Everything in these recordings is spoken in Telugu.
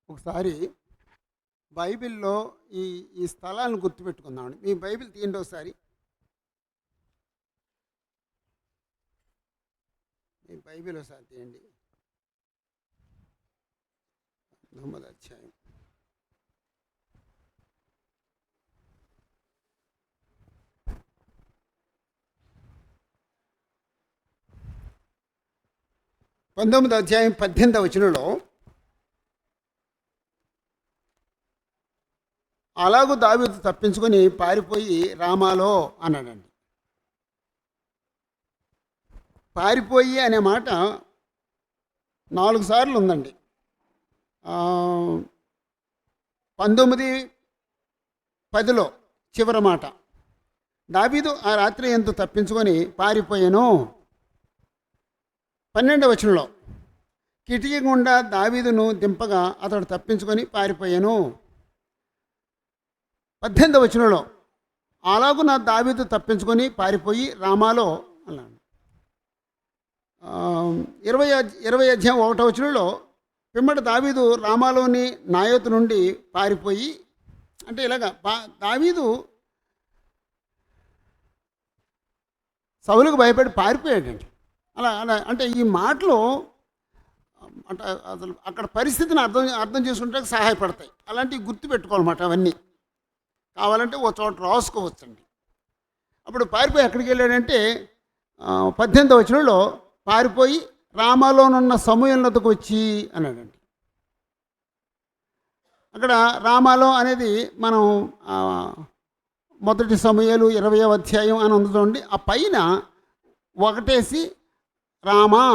ఒకసారి బైబిల్‌లో ఈ ఈ స్థలాలను గుర్తుపెట్టుకుందామండి. మీ బైబిల్ తీయండి ఒకసారి. మీ బైబిల్ ఒకసారి తీయండి. 9వ అధ్యాయం. పంతొమ్మిదో అధ్యాయం 18వ వచనంలో అలాగూ దావీదు తప్పించుకొని పారిపోయి రామాలో అన్నాడండి. పారిపోయి అనే మాట 4 సార్లు ఉందండి. 19:10 చివరి మాట. దావీదు ఆ రాత్రి ఎందు తప్పించుకొని పారిపోయాను. 12వ వచనంలో కిటికీ గుండా దావీదును దింపగా అతడు తప్పించుకొని పారిపోయాను. 18వ వచనంలో అలాగూ నా దావీదు తప్పించుకొని పారిపోయి రామాలో అన్నాడు. 20 అధ్యాయం 1వ వచనంలో పిమ్మట దావీదు రామాలోని నాయోతు నుండి పారిపోయి, అంటే ఇలాగా దావీదు సౌలుకు భయపడి పారిపోయాడండి. అలా అలా అంటే ఈ మాటలు అంటే అసలు అక్కడ పరిస్థితిని అర్థం చేసుకుంటే సహాయపడతాయి. అలాంటివి గుర్తుపెట్టుకోవాలన్నమాట. అవన్నీ కావాలంటే ఓ చోట రాసుకోవచ్చండి. అప్పుడు పారిపోయి ఎక్కడికి వెళ్ళాడంటే 18వ వచనంలో పారిపోయి రామాలోనున్న సమూయేలునొద్దకు వచ్చి అన్నాడండి. అక్కడ రామాలో అనేది మనం మొదటి సమూయేలు 20వ అధ్యాయం అని ఉందండి. ఆ పైన ఒకటేసి రామా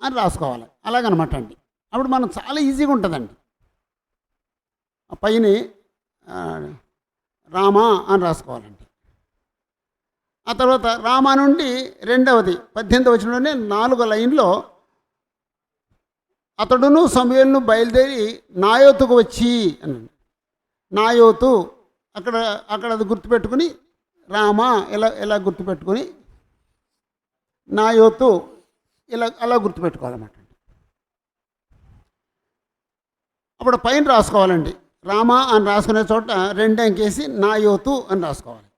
అని రాసుకోవాలి. అలాగనమాట అండి. అప్పుడు మనం చాలా ఈజీగా ఉంటుందండి. ఆ పైన రామా అని రాసుకోవాలండి. ఆ తర్వాత రామా నుండి రెండవది 18వ వచనంలోనే 4వ లైన్లో అతడును సమూయేలును బయలుదేరి నాయోతుకు వచ్చి అన్నాడు. నాయోతు అక్కడ అది గుర్తుపెట్టుకుని రామా ఇలా గుర్తుపెట్టుకుని నాయోతు అలా గుర్తుపెట్టుకోవాలన్నమాట. అప్పుడు పైన రాసుకోవాలండి. రామా అని రాసుకునే చోట 2 అంకేసి నాయోతు అని రాసుకోవాలి.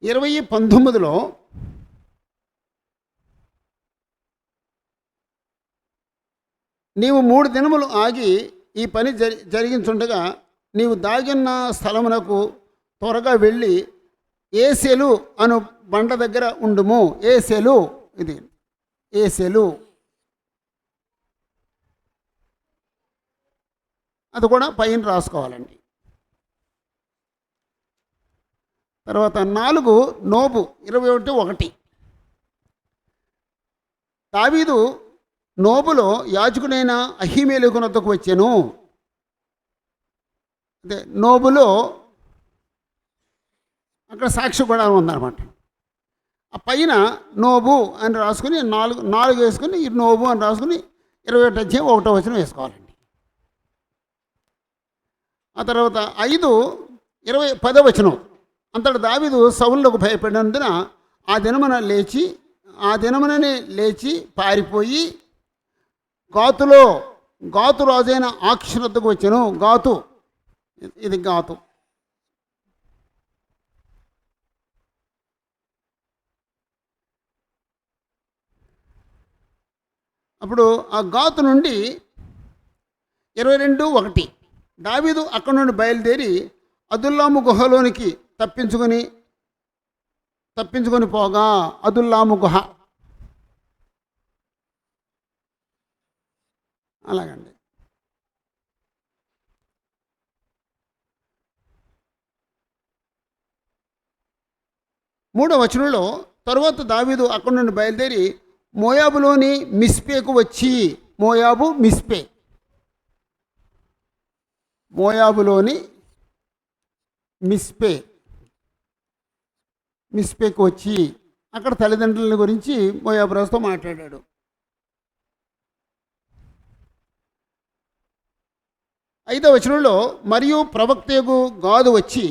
ఇరవై 19లో నీవు 3 దినములు ఆగి ఈ పని జరిగించుండగా నీవు దాగిన్న స్థలమునకు త్వరగా వెళ్ళి ఏసెలు అను బండ దగ్గర ఉండుము. ఏసెలు, ఇది ఏసెలు, అది కూడా పైన రాసుకోవాలండి. తర్వాత 4 నోబు 21:1 దావీదు నోబులో యాజకుడైన అహీమెలెకునొద్దకు వచ్చాను. అదే నోబులో అక్కడ సాక్షి కూడా ఉందన్నమాట. ఆ పైన నోబు అని రాసుకుని 4 వేసుకుని ఈ నోబు అని రాసుకుని 21 అధ్యాయం 1వ వచనం వేసుకోవాలండి. ఆ తర్వాత 10వ వచనం అంతటి దావీదు సౌలుకు భయపడినందున ఆ దినముననే లేచి పారిపోయి గాతు రాజైన ఆకీషు వద్దకు వచ్చాను. గాతు, ఇది గాతు. అప్పుడు ఆ గాతు నుండి 22:1 దావీదు అక్కడి నుండి బయలుదేరి అదుల్లాము గుహలోనికి తప్పించుకొని పోగా, అదుల్లాము గుహ అలాగండి. మూడవ వచనంలో తరువాత దావీదు అక్కడి నుండి బయలుదేరి మోయాబులోని మిస్పేకు వచ్చి, మోయాబులోని మిస్పేకు వచ్చి అక్కడ తల్లిదండ్రుల గురించి మోయాబు రాజుతో మాట్లాడాడు. 5వ వచనంలో మరియు ప్రవక్తకు గాదు వచ్చి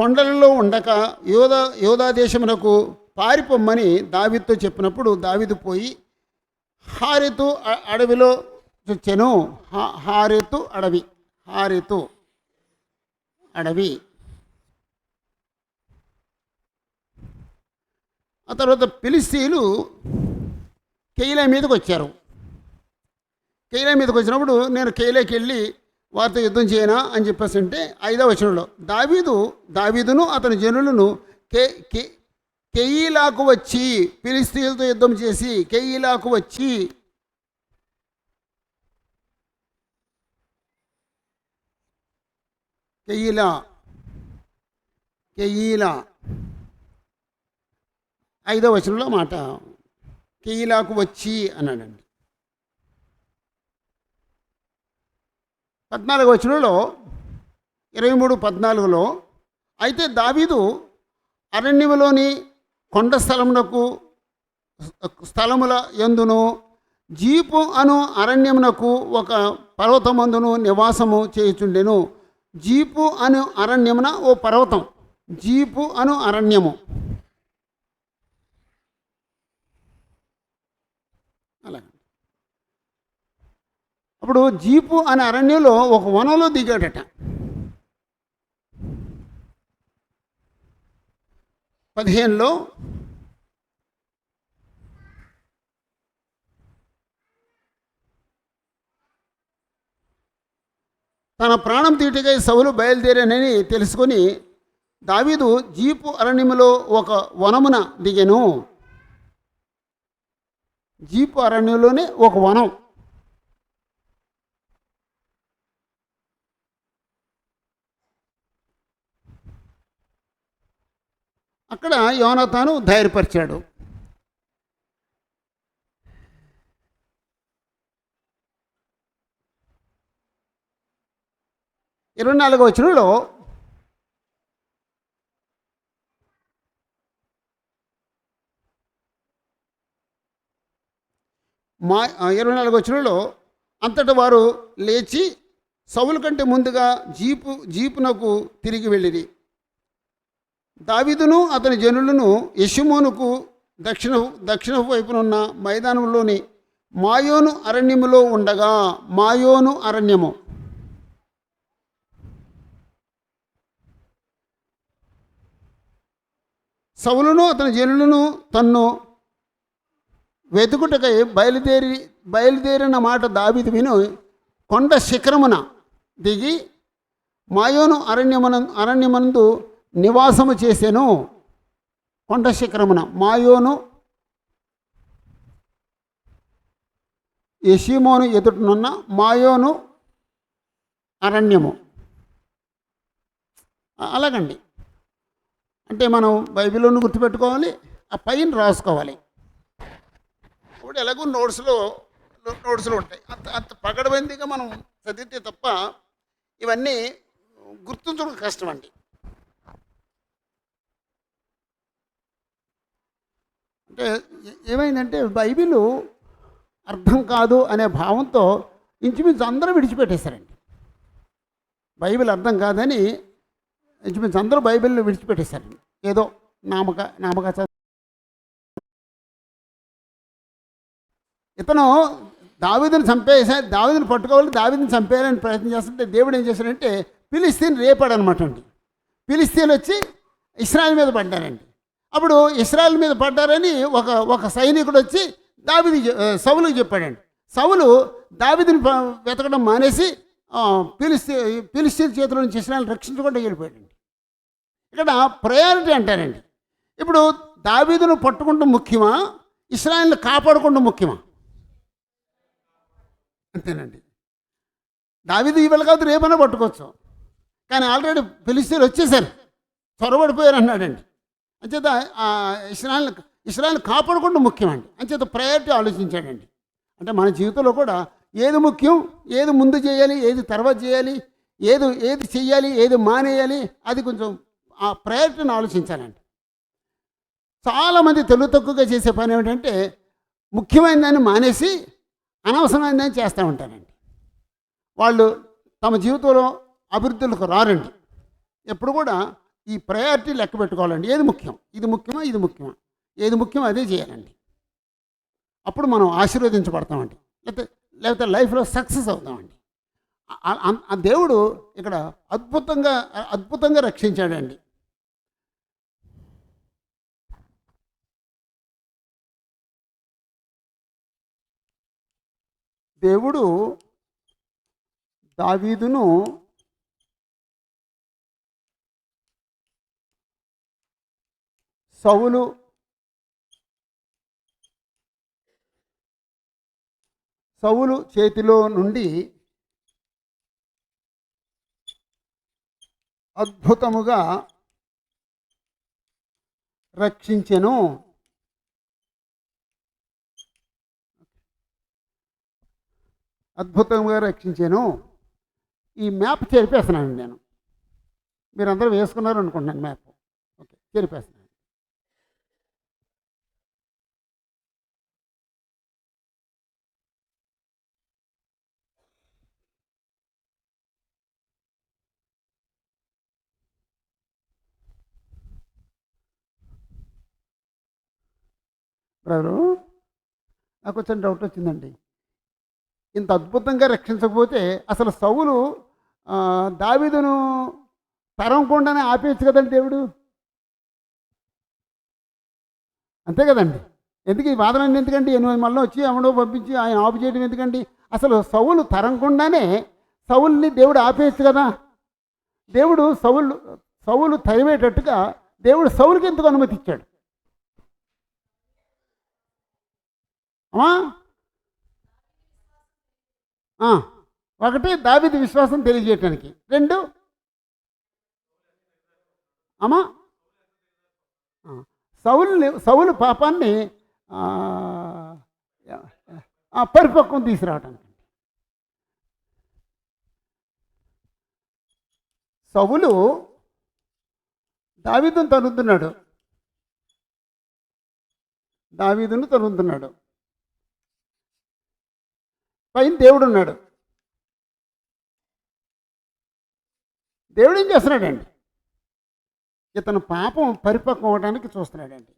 కొండలలో ఉండక యోధా దేశమునకు పారిపోమ్మని దావీదుతో చెప్పినప్పుడు దావీదు పోయి హారెతు అడవిలో చొచ్చెను. హారెతు అడవి. ఆ తర్వాత ఫిలిష్తీయులు కెయిలా మీదకి వచ్చారు. కెయిలా మీదకి వచ్చినప్పుడు నేను కెయిలాకి వెళ్ళి వారితో యుద్ధం చేయనా అని చెప్పేసి అంటే 5వ వచనంలో దావీదును అతని జనులను కెయిలాకు వచ్చి ఫిలిష్తీయులతో యుద్ధం చేసి కెయిలాకు వచ్చి కెయిలా 5వ వచనంలో మాట కెయిలాకు వచ్చి అన్నాడండి. 14వ వచనంలో 23:14లో అయితే దావీదు అరణ్యములోని కొండ స్థలముల యందును జీపు అను అరణ్యమునకు ఒక పర్వతమందును నివాసము చేయుచుండెను. జీపు అను అరణ్యమున ఓ పర్వతం, జీపు అను అరణ్యము. అలాగే అప్పుడు జీపు అనే అరణ్యంలో ఒక వనంలో దిగాడట. 15లో తన ప్రాణం తీటికై సౌలు బయలుదేరానని తెలుసుకొని దావీదు జీపు అరణ్యములో ఒక వనమున దిగెను. జీపు అరణ్యంలోనే ఒక వనం. అక్కడ యోనాతాను ధైర్యపరిచాడు. 24వ వచనంలో మా 24వ వచనంలో అంతటా వారు లేచి సౌలు కంటే ముందుగా జీపునకు తిరిగి వెళ్ళిరి. దావీదును అతని జనులను యెషిమోనుకు దక్షిణ వైపునున్న మైదానంలోని మాయోను అరణ్యములో ఉండగా, మాయోను అరణ్యము సౌలును అతని జనులను తన్ను వెతుకుటకై బయలుదేరిన మాట దావీదు విని కొండ శిఖరమున దిగి మాయోను అరణ్యమందు నివాసము చేసెను. కొండ శిఖరమున మాయోను యెషీమోను ఎదుటనున్న మాయోను అరణ్యము. అలాగండి. అంటే మనం బైబిల్లోనూ గుర్తుపెట్టుకోవాలి, ఆ పైన రాసుకోవాలి. ఇప్పుడు ఎలాగో నోట్స్లో ఉంటాయి. అంత పగడబందిగా మనం చదివితే తప్ప ఇవన్నీ గుర్తుంచడం కష్టం అండి. అంటే ఏమైందంటే బైబిల్ అర్థం కాదు అనే భావంతో ఇంచుమించు అందరూ విడిచిపెట్టేశారండి. బైబిల్ అర్థం కాదని ఇంచుమించు అందరూ బైబిల్ని విడిచిపెట్టేశారండి. ఏదో నామక ఇతను దావీదుని పట్టుకోవాలి, దావీదుని చంపేయాలని ప్రయత్నం చేస్తుంటే దేవుడు ఏం చేశాడంటే ఫిలిష్తీయుని రేపాడనమాట అండి. ఫిలిష్తీయులు వచ్చి ఇశ్రాయేలు మీద పడ్డారండి. అప్పుడు ఇశ్రాయేలు మీద పడ్డారని ఒక సైనికుడు వచ్చి సౌలుకి చెప్పాడండి. సౌలు దావీదుని వెతకడం మానేసి ఫిలిష్తీయుల చేతిలో నుంచి ఇశ్రాయేలు రక్షించకుండా వెళ్ళిపోయాడండి. ఇక్కడ ప్రయారిటీ అంటారండి. ఇప్పుడు దావీదును పట్టుకుంటూ ముఖ్యమా, ఇశ్రాయేల్ని కాపాడుకుంటూ ముఖ్యమా? అంతేనండి. దావీదు ఇవాళ కాదు రేపైనా పట్టుకోవచ్చు, కానీ ఆల్రెడీ ఫిలిష్తీయులు వచ్చేసారు, చొరబడిపోయారు అన్నాడండి. అంచేత ఇశ్రాయేల్ని కాపాడుకుంటూ ముఖ్యమండి. అంచేత ప్రయారిటీ ఆలోచించాడండి. అంటే మన జీవితంలో కూడా ఏది ముఖ్యం, ఏది ముందు చేయాలి, ఏది తర్వాత చేయాలి, ఏది చెయ్యాలి, ఏది మానేయాలి, అది కొంచెం ఆ ప్రయారిటీని ఆలోచించాలండి. చాలామంది తెలుగు తక్కువగా చేసే పని ఏమిటంటే ముఖ్యమైనదాన్ని మానేసి అనవసరమైనదాన్ని చేస్తూ ఉంటారండి. వాళ్ళు తమ జీవితంలో అభివృద్ధులకు రారండి. ఎప్పుడు కూడా ఈ ప్రయారిటీ లెక్క పెట్టుకోవాలండి. ఏది ముఖ్యం, ఇది ముఖ్యమా, ఇది ముఖ్యమా, ఏది ముఖ్యమో అదే చేయాలండి. అప్పుడు మనం ఆశీర్వదించబడతామండి. లేకపోతే లేకపోతే లైఫ్లో సక్సెస్ అవుతామండి. ఆ దేవుడు ఇక్కడ అద్భుతంగా అద్భుతంగా రక్షించాడండి. దేవుడు దావీదును సౌలు చేతిలో నుండి అద్భుతముగా రక్షించెను. అద్భుతంగా రక్షించాను. ఈ మ్యాప్ చెరిపేస్తున్నాను నేను. మీరందరూ వేసుకున్నారు అనుకుంటున్నాను మ్యాప్. ఓకే, చెరిపేస్తున్నాను. బ్రదరు, నాకు కొంచెం డౌట్ వచ్చిందండి. ఇంత అద్భుతంగా రక్షించకపోతే అసలు సౌలు దావీదును తరంకుండానే ఆపేయచ్చు కదండి దేవుడు. అంతే కదండి. ఎందుకు ఈ వాదనని ఎందుకండి? 8 మళ్ళీ వచ్చి ఎవడో పంపించి ఆయన ఆపు చేయడం ఎందుకండి? అసలు సౌలు తరంకుండానే సౌలుని దేవుడు ఆపేయచ్చు కదా. దేవుడు సౌలు తరివేటట్టుగా దేవుడు సౌలుకి ఎందుకు అనుమతి ఇచ్చాడు? అమ్మా, ఒకటి దావీదు విశ్వాసం తెలియజేయటానికి, 2 అమ్మా సౌలు పాపాన్ని పరిపక్వం తీసుకురావటానికి. సౌలు దావీదును తరుగుతున్నాడు. పైన దేవుడు ఉన్నాడు. దేవుడు ఏం చేస్తున్నాడండి? ఇతను పాపం పరిపక్వం అవ్వడానికి చూస్తున్నాడండి.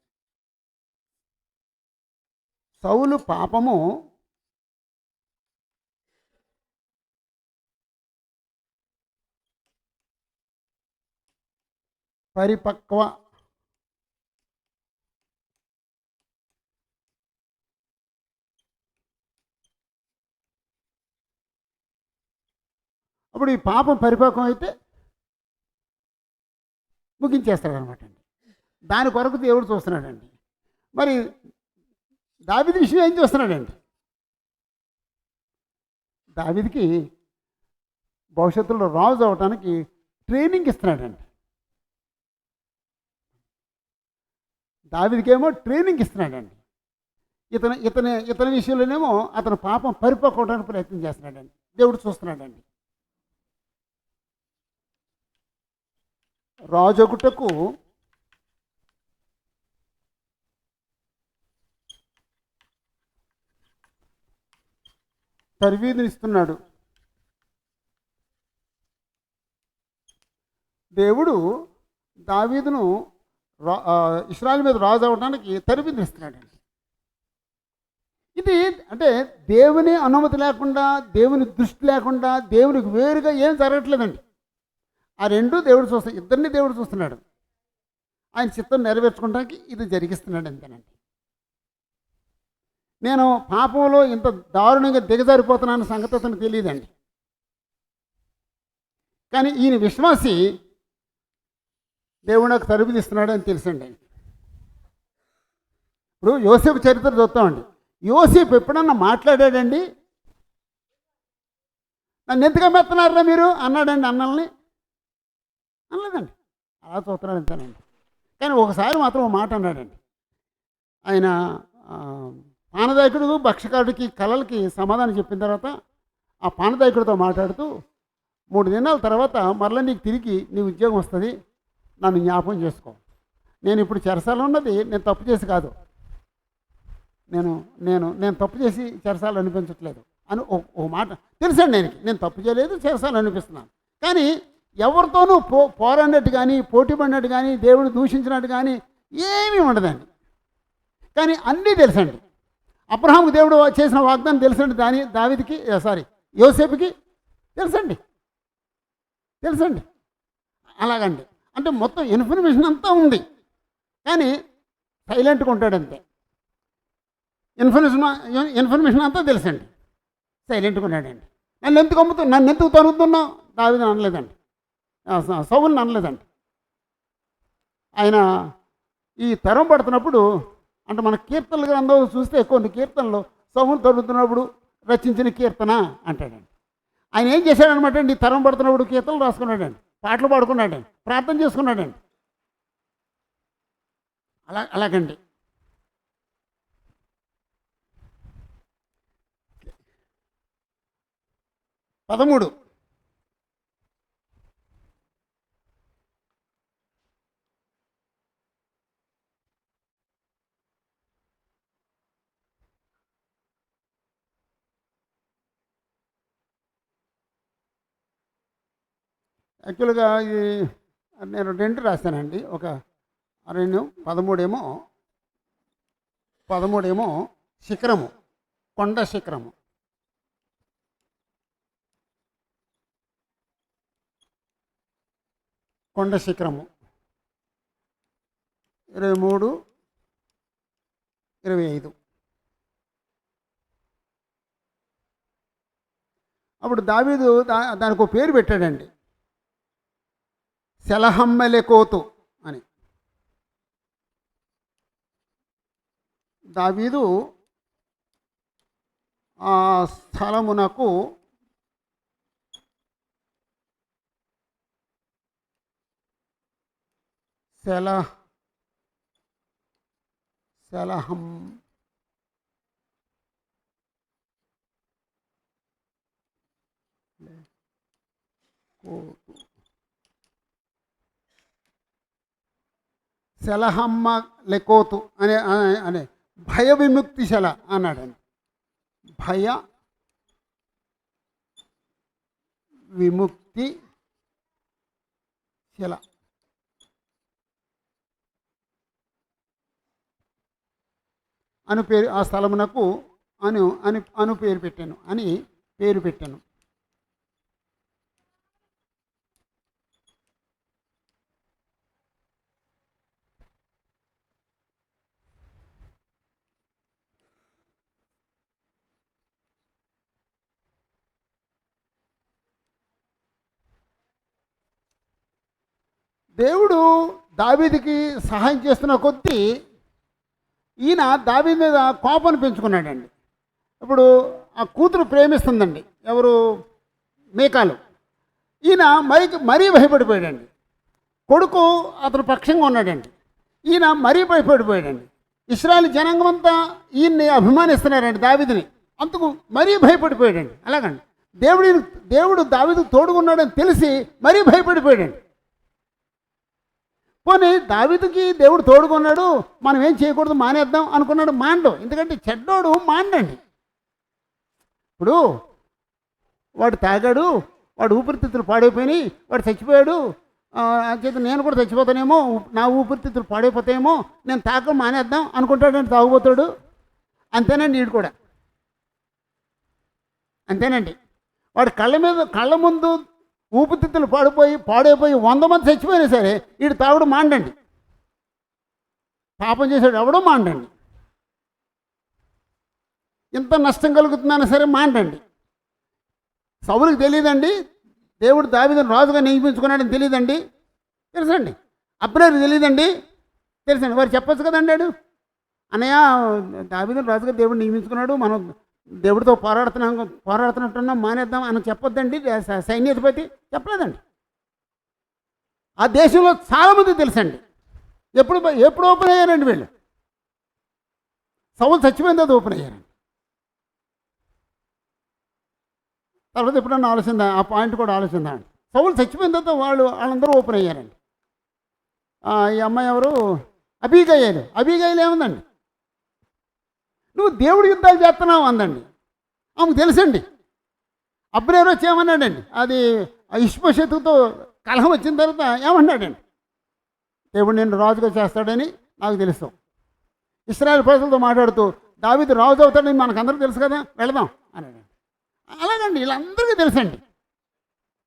సౌలు పాపము పరిపక్వ అప్పుడు ఈ పాపం పరిపక్వం అయితే ముగించేస్తాడనమాట అండి. దాని కొరకు దేవుడు చూస్తున్నాడండి. మరి దావీదు విషయం ఏం చూస్తున్నాడండి? దావీదుకి భవిష్యత్తులో రాజు అవడానికి ట్రైనింగ్ ఇస్తున్నాడండి. దావీదుకేమో ట్రైనింగ్ ఇస్తున్నాడండి. ఇతని విషయంలోనేమో అతను పాపం పరిపక్వం అవడానికి ప్రయత్నం చేస్తున్నాడండి. దేవుడు చూస్తున్నాడండి. రాజొగుటకు తర్వీదునిస్తున్నాడు. దేవుడు దావీదును ఇశ్రాయేలు మీద రాజు అవ్వడానికి తర్వీదునిస్తున్నాడండి. ఇది అంటే దేవుని అనుమతి లేకుండా, దేవుని దృష్టి లేకుండా, దేవునికి వేరుగా ఏం జరగట్లేదండి. ఆ 2 దేవుడు చూస్తున్నాడు. ఇద్దరిని దేవుడు చూస్తున్నాడు. ఆయన చిత్తం నెరవేర్చుకోవడానికి ఇది జరిగిస్తున్నాడు అంతేనండి. నేను పాపంలో ఇంత దారుణంగా దిగజారిపోతున్నాను సంగతి అతను తెలియదండి. కానీ ఈయన విశ్వాసి దేవుడు నాకు తరుపుదిస్తున్నాడు అని తెలుసండి. ఇప్పుడు యోసేపు చరిత్ర చూస్తామండి. యోసేపు ఎప్పుడన్నా మాట్లాడాడండి? నన్ను ఎందుకు మెత్తనారా మీరు అన్నాడండి అన్నల్ని? అనలేదండి. అలా చూస్తున్నాడు అంతేనండి. కానీ ఒకసారి మాత్రం ఒక మాట అన్నాడండి. ఆయన పానదాయకుడు భక్షకారుడికి కళలకి సమాధానం చెప్పిన తర్వాత ఆ పానదాయకుడితో మాట్లాడుతూ 3 దినాల తర్వాత మరలా నీకు తిరిగి నీ ఉద్యోగం వస్తుంది, నన్ను జ్ఞాపకం చేసుకో. నేను ఇప్పుడు చెరసాలలో ఉన్నది నేను తప్పు చేసి కాదు, నేను తప్పు చేసి చెరసాలు అనిపించట్లేదు అని ఒక మాట తెలుసండి. నేను తప్పు చేయలేదు, చెరసాలు అనిపిస్తున్నాను. కానీ ఎవరితోనూ పోరాడినట్టు కానీ పోటీ పడినట్టు కానీ దేవుడు దూషించినట్టు కానీ ఏమీ ఉండదండి. కానీ అన్నీ తెలుసండి. అబ్రహాముకు దేవుడు చేసిన వాగ్దానం తెలుసండి, దావీదుకి యోసేపుకి తెలుసండి. అలాగండి. అంటే మొత్తం ఇన్ఫర్మేషన్ అంతా ఉంది, కానీ సైలెంట్గా ఉంటాడంతే. ఇన్ఫర్మేషన్ అంతా తెలుసండి, సైలెంట్గా ఉన్నాడండి. నన్ను ఎందుకు తరుగుతున్నావు దావీదుని అనలేదండి, సౌలుని అనలేదండి. ఆయన ఈ తరం పడుతున్నప్పుడు అంటే మన కీర్తనలు గ్రంథం చూస్తే కొన్ని కీర్తనలు సౌలు తరుగుతున్నప్పుడు రచించిన కీర్తన అంటాడండి. ఆయన ఏం చేశాడనమాట అండి, తరం పడుతున్నప్పుడు కీర్తనలు రాసుకున్నాడండి, పాటలు పాడుకున్నాడండి, ప్రార్థన చేసుకున్నాడండి. అలాగండి. పదమూడు, యాక్చువల్గా నేను 2 రాస్తానండి. ఒక 13 శిఖరము, కొండ శిఖరము. కొండ శిఖరము 23, 25. అప్పుడు దావీదు దానికి ఒక పేరు పెట్టాడండి, సెలహమ్మలెకోతు అని. దావీదు ఆ స్థలమునకు సెలహం సెలహమ్మ లెకోతు అనే భయ విముక్తి శల అన్నాడండి. భయ విముక్తి శల అను పేరు, ఆ స్థలమునకు అను పేరు పెట్టాను. దేవుడు దావీదుకి సహాయం చేస్తున్న కొద్దీ ఈయన దావీదు మీద కోపాన్ని పెంచుకున్నాడండి. ఇప్పుడు ఆ కూతురు ప్రేమిస్తుందండి, ఎవరు, మీకాలు. ఈయన మరీ భయపడిపోయాడండి. కొడుకు అతను పక్షంగా ఉన్నాడండి, ఈయన మరీ భయపడిపోయాడండి. ఇశ్రాయేలు జనాంగం అంతా ఈయన్ని అభిమానిస్తున్నారండి, దావీదుని. అందుకు మరీ భయపడిపోయాడండి. అలాగండి దేవుడు దావీదుకు తోడుగున్నాడని తెలిసి మరీ భయపడిపోయాడండి. పోనీ దావీదుకి దేవుడు తోడుకున్నాడు, మనం ఏం చేయకూడదు, మానేద్దాం అనుకున్నాడు. మాండు, ఎందుకంటే చెడ్డోడు మాండండి. ఇప్పుడు వాడు తాగాడు, వాడు ఊపిరితిత్తులు పాడైపోయినాయి, వాడు చచ్చిపోయాడు, చేత నేను కూడా చచ్చిపోతానేమో, నా ఊపిరితిత్తులు పాడైపోతాయేమో, నేను తాగడం మానేద్దాం అనుకుంటాడండి తాగుపోతాడు. అంతేనండి వీడు కూడా అంతేనండి. వాడు కళ్ళ ముందు ఊపిరితిత్తులు పాడైపోయి 100 మంది చచ్చిపోయినా సరే వీడు తాగుడు మాండండి. పాపం చేసాడు ఎవడో మాండండి. ఇంత నష్టం కలుగుతుందన్నా సరే మాండండి. సౌలుకి తెలియదండి దేవుడు దావీదును రాజుగా నియమించుకున్నాడని తెలియదండి, తెలుసండి. అబ్నేరుకి తెలియదండి, తెలుసండి. వారు చెప్పచ్చు కదండి, అన్నయ్య దావీదును రాజుగా దేవుడు నియమించుకున్నాడు, మనం దేవుడితో పోరాడుతున్నట్టున్నాం, మానేద్దాం అని చెప్పొద్దండి సైన్యాధిపతి, చెప్పలేదండి. ఆ దేశంలో చాలామంది తెలుసండి. ఎప్పుడు ఓపెన్ అయ్యారండి వీళ్ళు. సౌలు చచ్చిపోయిన తర్వాత ఓపెన్ అయ్యారండి. తర్వాత ఎప్పుడన్నా ఆలోచిందా, ఆ పాయింట్ కూడా ఆలోచిందా అండి. సౌలు చచ్చిపోయిన తర్వాత వాళ్ళందరూ ఓపెన్ అయ్యారండి. ఈ అమ్మాయి ఎవరు, అబీగయలు ఏముందండి, నువ్వు దేవుడి యుద్ధాలు చేస్తున్నావు అందండి. ఆమెకు తెలుసండి. అబ్నేరు వచ్చి ఏమన్నాడండి, అది ఇష్బోషెతుతో కలహం వచ్చిన తర్వాత ఏమన్నాడండి, దేవుడు నిన్ను రాజుగా చేస్తాడని నాకు తెలుసు. ఇశ్రాయేల్ ప్రజలతో మాట్లాడుతూ దావీదు రాజు అవుతాడని మనకందరికీ తెలుసు కదా, వెళదాం అన్నాడు. అలాగండి, వీళ్ళందరికీ తెలుసండి.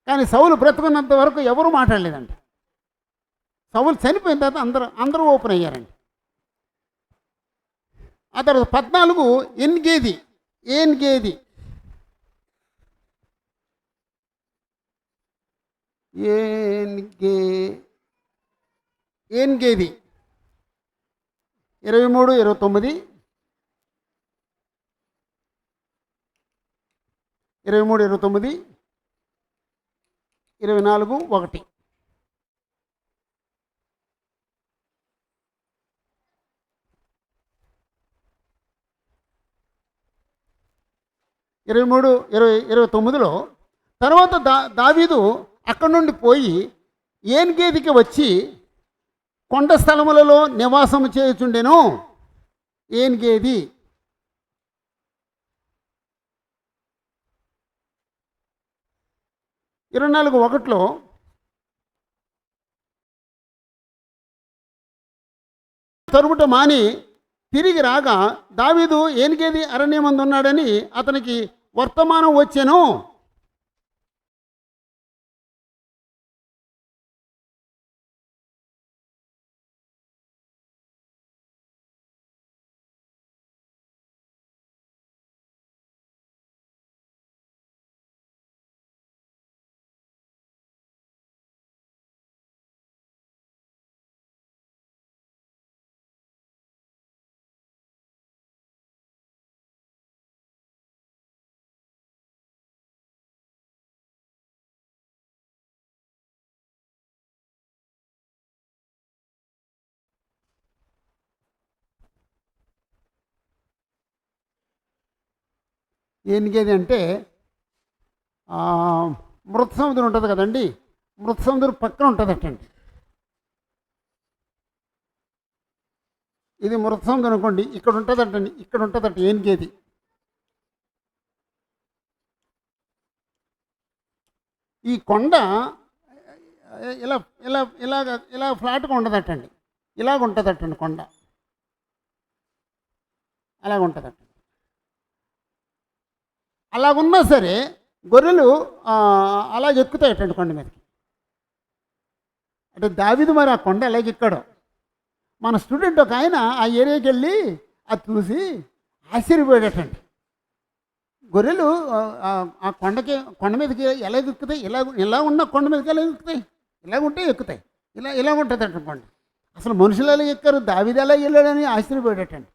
కానీ సౌలు బ్రతుకున్నంత వరకు ఎవరూ మాట్లాడలేదండి. సౌలు చనిపోయిన తర్వాత అందరూ ఓపెన్ అయ్యారండి. ఆ తర్వాత 14 ఎన్గేది ఏన్గేది 23, 29, 23, 29, 24, 1. 23, 20, 29లో తర్వాత దావీదు అక్కడి నుండి పోయి ఏన్గేదికి వచ్చి కొండ స్థలములలో నివాసం చేయుచుండెను. ఏన్గేది 24:1లో తరుముట మాని తిరిగి రాగా దావీదు ఏన్గేది అరణ్యమందు ఉన్నాడని అతనికి వర్తమానం వచ్చెను. ఏన్గేది అంటే మృత సముద్రం ఉంటుంది కదండి, మృత సముద్రం పక్కన ఉంటుందటండి. ఇది మృత సముద్రం అనుకోండి, ఇక్కడ ఉంటుందటండి, ఇక్కడ ఉంటుందట ఏన్గేది. ఈ కొండ ఇలా ఇలా ఇలాగ ఇలా ఫ్లాట్గా ఉండదటండి, ఇలాగ ఉంటుందటండి కొండ, అలాగ ఉంటుందట. అలాగున్నా సరే గొర్రెలు అలాగ ఎక్కుతాయటండి కొండ మీదకి. అంటే దావీదు మరి ఆ కొండ అలాగే ఎక్కాడు. మన స్టూడెంట్ ఒక ఆయన ఆ ఏరియాకి వెళ్ళి అది చూసి ఆశ్చర్యపోయాడటండి. గొర్రెలు ఆ కొండ మీదకి ఎలా ఎక్కుతాయి, ఇలా ఉన్న కొండ మీదకి ఎలా ఎక్కుతాయి, ఇలాగుంటే ఎక్కుతాయి, ఇలా ఉంటుందట కొండ. అసలు మనుషులు ఎలా ఎక్కారు, దావీదు ఎలా వెళ్ళాడని ఆశ్చర్యపోయాడటండి.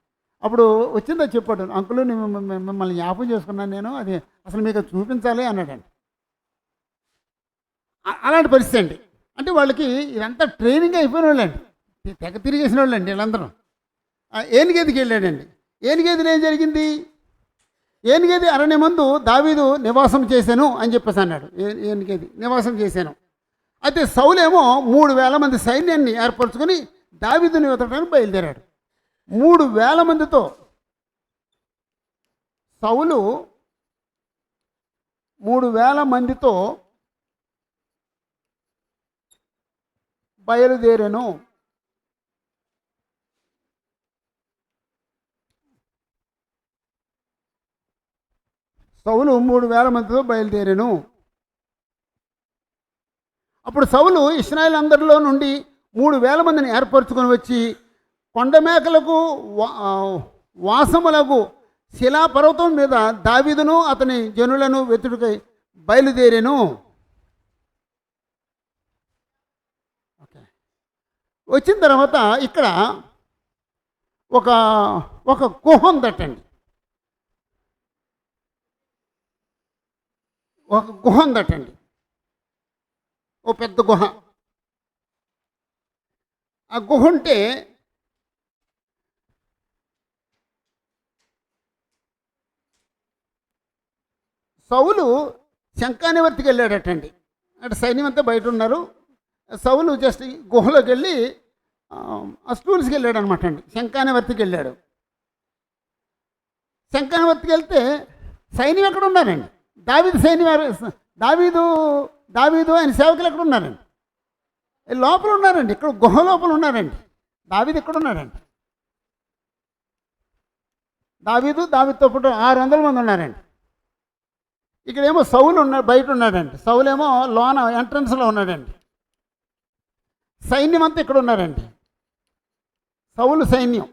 అప్పుడు వచ్చిందో చెప్పాడు, అంకులు మిమ్మల్ని జ్ఞాపకం చేసుకున్నాను నేను, అది అసలు మీకు చూపించాలి అన్నాడండి. అలాంటి పరిస్థితి అండి. అంటే వాళ్ళకి ఇదంతా ట్రైనింగ్ అయిపోయిన వాళ్ళండి, తెగ తిరిగేసిన వాళ్ళండి వీళ్ళందరూ. ఏనుగేదికి వెళ్ళాడండి. ఏనుగేదిలో ఏం జరిగింది, ఏనుగేది అరణ్యమందు దావీదు నివాసం చేశాను అని చెప్పేసి అన్నాడు. ఏనుగేది నివాసం చేశాను. అయితే సౌలేమో 3,000 మంది సైన్యాన్ని ఏర్పరచుకొని దావీదుని వెతకడానికి బయలుదేరాడు. 3,000 మందితో సౌలు 3,000 మందితో బయలుదేరాను. సౌలు 3,000 మందితో బయలుదేరాను. అప్పుడు సౌలు ఇశ్రాయేలు అందరిలో నుండి 3,000 మందిని ఏర్పరచుకొని వచ్చి కొండమేకలకు వాసములకు శిలాపర్వతం మీద దావీదును అతని జనులను వెతుడికై బయలుదేరాను. ఓకే, వచ్చిన తర్వాత ఇక్కడ ఒక గుహ ఉందటండి. ఒక గుహ ఉందటండి, ఓ పెద్ద గుహ. ఆ గుహ ఉంటే సౌలు శంఖానివర్తికి వెళ్ళాడటండి. అంటే సైన్యం అంతా బయట ఉన్నారు. సౌలు జస్ట్ గుహలోకి వెళ్ళి ఆ స్టూల్స్కి వెళ్ళాడు అనమాట అండి. శంఖానివర్తికి వెళ్ళాడు. శంఖానివర్తికి వెళ్తే సైన్యం ఎక్కడ ఉన్నారండి, దావీదు సైన్యం, దావీదు ఆయన సేవకులు ఎక్కడ ఉన్నారండి, లోపల ఉన్నారండి, ఇక్కడ గుహ లోపల ఉన్నారండి. దావీదు ఇక్కడ ఉన్నాడండి. దావీదుతో పాటు 600 మంది ఉన్నారండి. ఇక్కడేమో సౌలు ఉన్నాడు, బయట ఉన్నాడండి. సౌలేమో లోన ఎంట్రన్స్లో ఉన్నాడండి. సైన్యం అంతా ఇక్కడ ఉన్నారండి, సౌలు సైన్యం.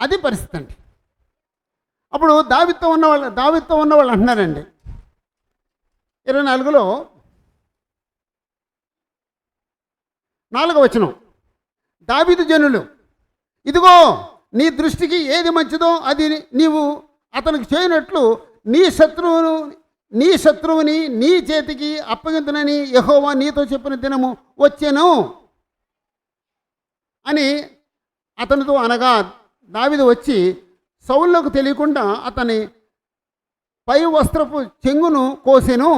అది పరిస్థితి అండి. అప్పుడు దావీదుతో ఉన్నవాళ్ళు అంటున్నారండి 24లో 4వ వచనం, దావీదు జనులు, ఇదిగో నీ దృష్టికి ఏది మంచిదో అది నీవు అతనికి చేయనట్లు నీ శత్రువుని నీ చేతికి అప్పగింతునని యెహోవా నీతో చెప్పిన దినము వచ్చెను అని అతనితో అనగా, దావీదు వచ్చి సౌలుకు తెలియకుండా అతని పై వస్త్రపు చెంగును కోసెను.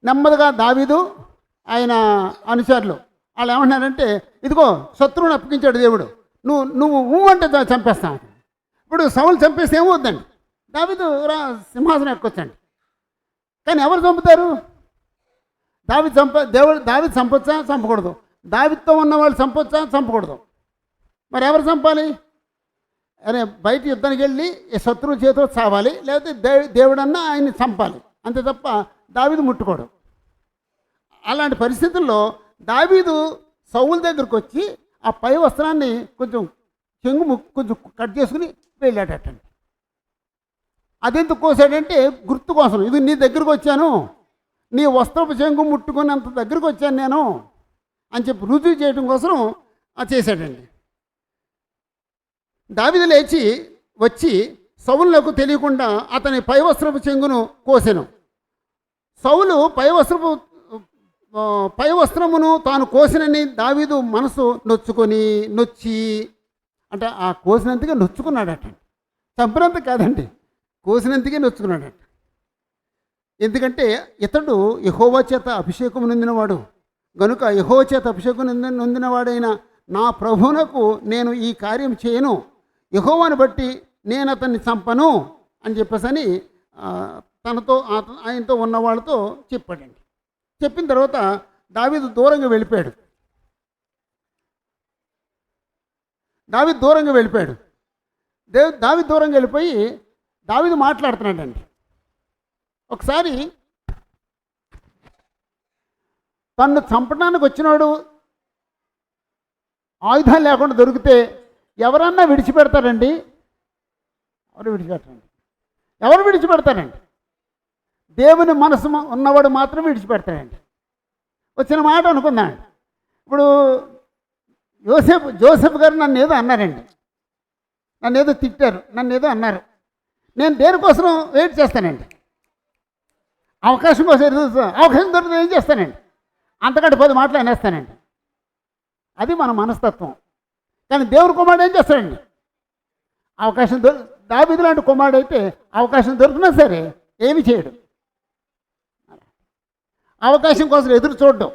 నెమ్మదిగా దావీదు ఆయన అనుచరులు వాళ్ళు ఏమంటున్నారంటే, ఇదిగో శత్రువుని అప్పగించాడు దేవుడు, నువ్వు అంటే చంపేస్తాను. ఇప్పుడు సౌలు చంపేస్తే ఏమవుద్దండి? దావీదు సింహాసనం ఎక్కొచ్చండి. కానీ ఎవరు చంపుతారు? దావీదు చంపొచ్చా? చంపకూడదు. దావీదుతో ఉన్న వాళ్ళు చంపొచ్చా? చంపకూడదు. మరి ఎవరు చంపాలి? అరే బయట యుద్ధానికి వెళ్ళి శత్రువు చేతిలో చావాలి, లేకపోతే దేవుడన్నా ఆయన్ని చంపాలి, అంతే తప్ప దావీదు ముట్టుకోడు. అలాంటి పరిస్థితుల్లో దావీదు సౌలు దగ్గరకు వచ్చి ఆ పై వస్త్రాన్ని కొంచెం కొంచెం కట్ చేసుకుని వెళ్ళాడటండి. అదెందుకు కోసాడంటే గుర్తు కోసం, ఇది నీ దగ్గరకు వచ్చాను, నీ వస్త్రపు చెంగు ముట్టుకుని అంత దగ్గరకు వచ్చాను నేను అని చెప్పి రుజువు చేయడం కోసం చేశాడండి. దావీదు లేచి వచ్చి సౌలుకు తెలియకుండా అతని పై వస్త్రపు చెంగును కోసెను. సౌలు పై వస్త్రమును తాను కోసినని దావీదు మనసు నొచ్చి అంటే ఆ కోసినంతగా నొచ్చుకున్నాడట. చంపినంత కాదండి, కోసినంతగా నొచ్చుకున్నాడట. ఎందుకంటే ఇతడు యెహోవా చేత అభిషేకం నొందినవాడు గనుక, యెహోవా చేత అభిషేకం నొందినవాడైన నా ప్రభువునకు నేను ఈ కార్యం చేయను, యెహోవాను బట్టి నేను అతన్ని చంపను అని చెప్పేసని ఆయనతో ఉన్న వాళ్ళతో చెప్పాడండి. చెప్పిన తర్వాత దావీదు దూరంగా వెళ్ళిపోయాడు. దావీదు దూరంగా వెళ్ళిపోయి దావీదు మాట్లాడుతున్నాడండి. ఒకసారి తన్ను చంపడానికి వచ్చినాడు ఆయుధాలు లేకుండా దొరికితే ఎవరన్నా విడిచిపెడతారండి? ఎవరు విడిచిపెడతారండి? దేవుని మనసు ఉన్నవాడు మాత్రం విడిచిపెడతాడండి. వచ్చిన మాట అనుకుందామండి. ఇప్పుడు జోసెఫ్ గారు నన్ను ఏదో అన్నారండి, నన్ను ఏదో తిట్టారు, నన్ను ఏదో అన్నారు. నేను దేనికోసం వెయిట్ చేస్తానండి? అవకాశం కోసం అవకాశం దొరికితే ఏం చేస్తానండి? అంతకంటే 10 మాటలు అనేస్తానండి. అది మన మనస్తత్వం. కానీ దేవుని కుమారుడు ఏం చేస్తాడండి? అవకాశం దావీదు లాంటి కుమారుడు అయితే అవకాశం దొరికినా సరే ఏమి చేయడు. అవకాశం కోసం ఎదురు చూడడం.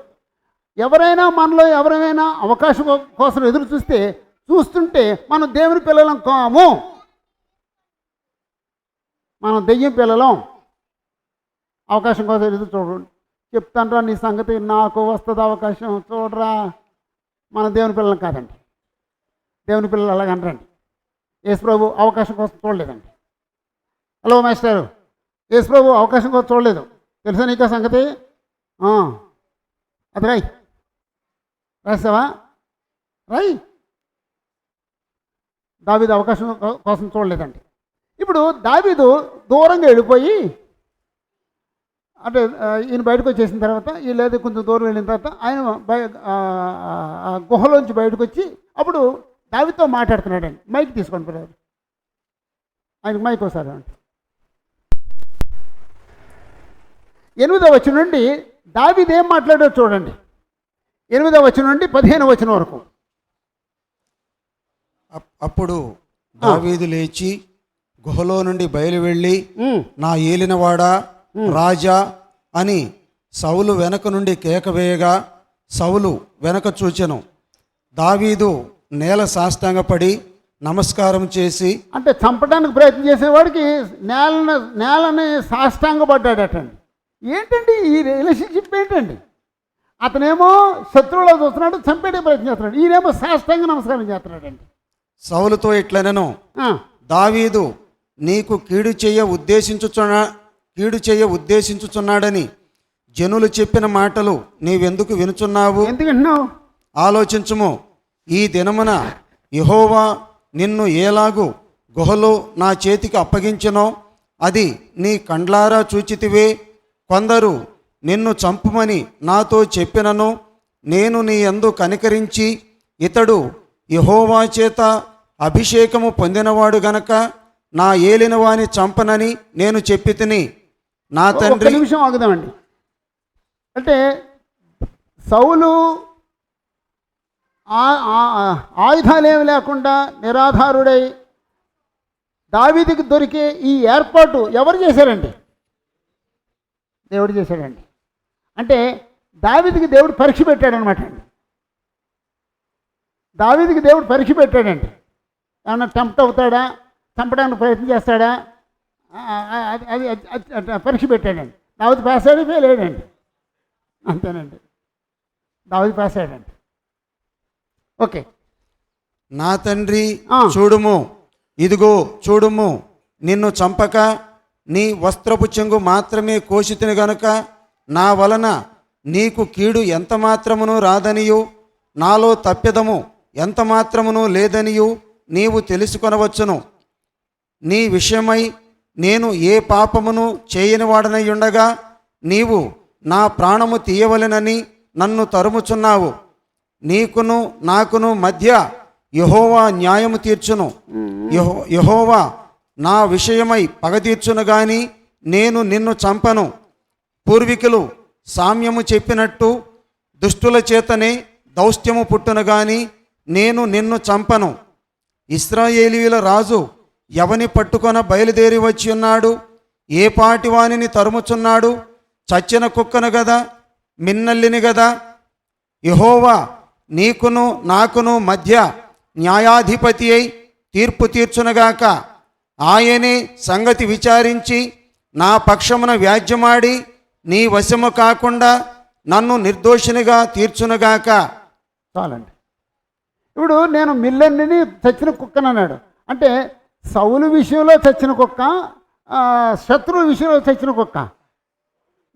మనలో ఎవరైనా అవకాశం కోసం ఎదురు చూస్తుంటే మనం దేవుని పిల్లలం కాము, మనం దెయ్యం పిల్లలం. అవకాశం కోసం ఎదురు చూడండి. చెప్తానరా నీ సంగతి, నాకు వస్తుంది అవకాశం, చూడరా. మన దేవుని పిల్లలం కాదండి. దేవుని పిల్లలు అలాగనరండి. యేసుప్రభు అవకాశం కోసం చూడలేదండి. హలో మాస్టారు, యేసుప్రభు అవకాశం కోసం చూడలేదు, తెలుసా నీకా సంగతి? అది రాసావా? దావీదు అవకాశం కోసం చూడలేదండి. ఇప్పుడు దావీదు దూరంగా వెళ్ళిపోయి, అంటే ఈయన బయటకు వచ్చేసిన తర్వాత, వీళ్ళేదో కొంచెం దూరం వెళ్ళిన తర్వాత ఆయన గుహలోంచి బయటకు వచ్చి అప్పుడు దావీదుతో మాట్లాడుతున్నాడండి. మైక్ తీసుకోండి పిల్లలు, ఆయనకు మైక్ వస్తారు అంటే. 8వ వచనం నుండి దావీదు ఏం మాట్లాడో చూడండి. 8వ వచనం నుండి 15వ వచనం వరకు. అప్పుడు దావీదు లేచి గుహలో నుండి బయలు వెళ్ళి, నా ఏలినవాడా, రాజా అని సౌలు వెనక నుండి కేక వేయగా సౌలు వెనక చూచెను. దావీదు నేల సాష్టాంగపడి నమస్కారం చేసి, అంటే చంపడానికి ప్రయత్నం చేసేవాడికి నేలని సాష్టాంగపడ్డాడటండి. ఏంటండి ఈ రిలేషన్షిప్ ఏంటండి? అతనేమో శత్రువులో చూస్తున్నాడు, చంపేటే ప్రయత్నం చేస్తున్నాడు, ఈయనేమో సాష్టాంగ నమస్కారం చేస్తున్నాడండి. సౌలుతో ఇట్లనెను, ఆ, దావీదు నీకు కీడు చేయ ఉద్దేశించుచున్నాడని జనులు చెప్పిన మాటలు నీవెందుకు వినుచున్నావు? ఎందుకు వింటున్నావు? ఆలోచించుము. ఈ దినమున యెహోవా నిన్ను ఏలాగు గుహలో నా చేతికి అప్పగించెనో అది నీ కండ్లారా చూచితివే. కొందరు నిన్ను చంపుమని నాతో చెప్పినను నేను నీ యందు కనికరించి ఇతడు యెహోవా చేత అభిషేకము పొందినవాడు గనక నా ఏలినవాని చంపనని నేను చెప్పి తిని. నా ఒక్క తండ్రి నిమిషం ఆగుదామండి. అంటే సౌలు ఆయుధాలేమి లేకుండా నిరాధారుడై దావీదుకి దొరికే ఈ ఏర్పాటు ఎవరు చేశారండి? దేవుడు చేశాడండి. అంటే దావీదుకి దేవుడు పరీక్ష పెట్టాడనమాట అండి. దావీదుకి దేవుడు పరీక్ష పెట్టాడండి. ఏమన్నా టెంప్ట్ అవుతాడా, చంపడానికి ప్రయత్నం చేస్తాడా, అది పరీక్ష పెట్టాడండి. దావీదు పాస్ అయ్యాడు, ఫెయిల్ అయ్యాడండి. అంతేనండి, దావీదు పాస్ అయ్యాడండి. ఓకే. నా తండ్రి చూడుము, ఇదిగో చూడుము, నిన్ను చంపక నీ వస్త్రపు చెంగు మాత్రమే కోసితిని గనుక నా వలన నీకు కీడు ఎంత మాత్రమును రాదనియు నాలో తప్పెదము ఎంత మాత్రమును లేదనియు నీవు తెలుసుకొనవచ్చును. నీ విషయమై నేను ఏ పాపమును చేయని వాడనై ఉండగా నీవు నా ప్రాణము తీయవలెనని నన్ను తరుముచున్నావు. నీకును నాకును మధ్య యెహోవా న్యాయము తీర్చును. యెహోవా నా విషయమై పగ తీర్చును గాని నేను నిన్ను చంపను. పూర్వీకులు సామ్యము చెప్పినట్టు దుష్టుల చేతనే దౌష్ట్యము పుట్టును గాని నేను నిన్ను చంపను. ఇశ్రాయేలీయుల రాజు ఎవని పట్టుకొన బయలుదేరి వచ్చి ఉన్నాడు? ఏ పాటి వానిని తరుముచున్నాడు? చచ్చిన కుక్కను గదా, మిన్నల్లిని గదా. యెహోవా నీకును నాకును మధ్య న్యాయాధిపతి అయి తీర్పు తీర్చునగాక. ఆయనే సంగతి విచారించి నా పక్షమున వ్యాజ్యమాడి నీ వశము కాకుండా నన్ను నిర్దోషినిగా తీర్చునగాక. చాలండి. ఇప్పుడు నేను మిల్లెన్నిని చచ్చిన కుక్కను అన్నాడు. అంటే సౌలు విషయంలో చచ్చిన కుక్క, శత్రువు విషయంలో చచ్చిన కుక్క.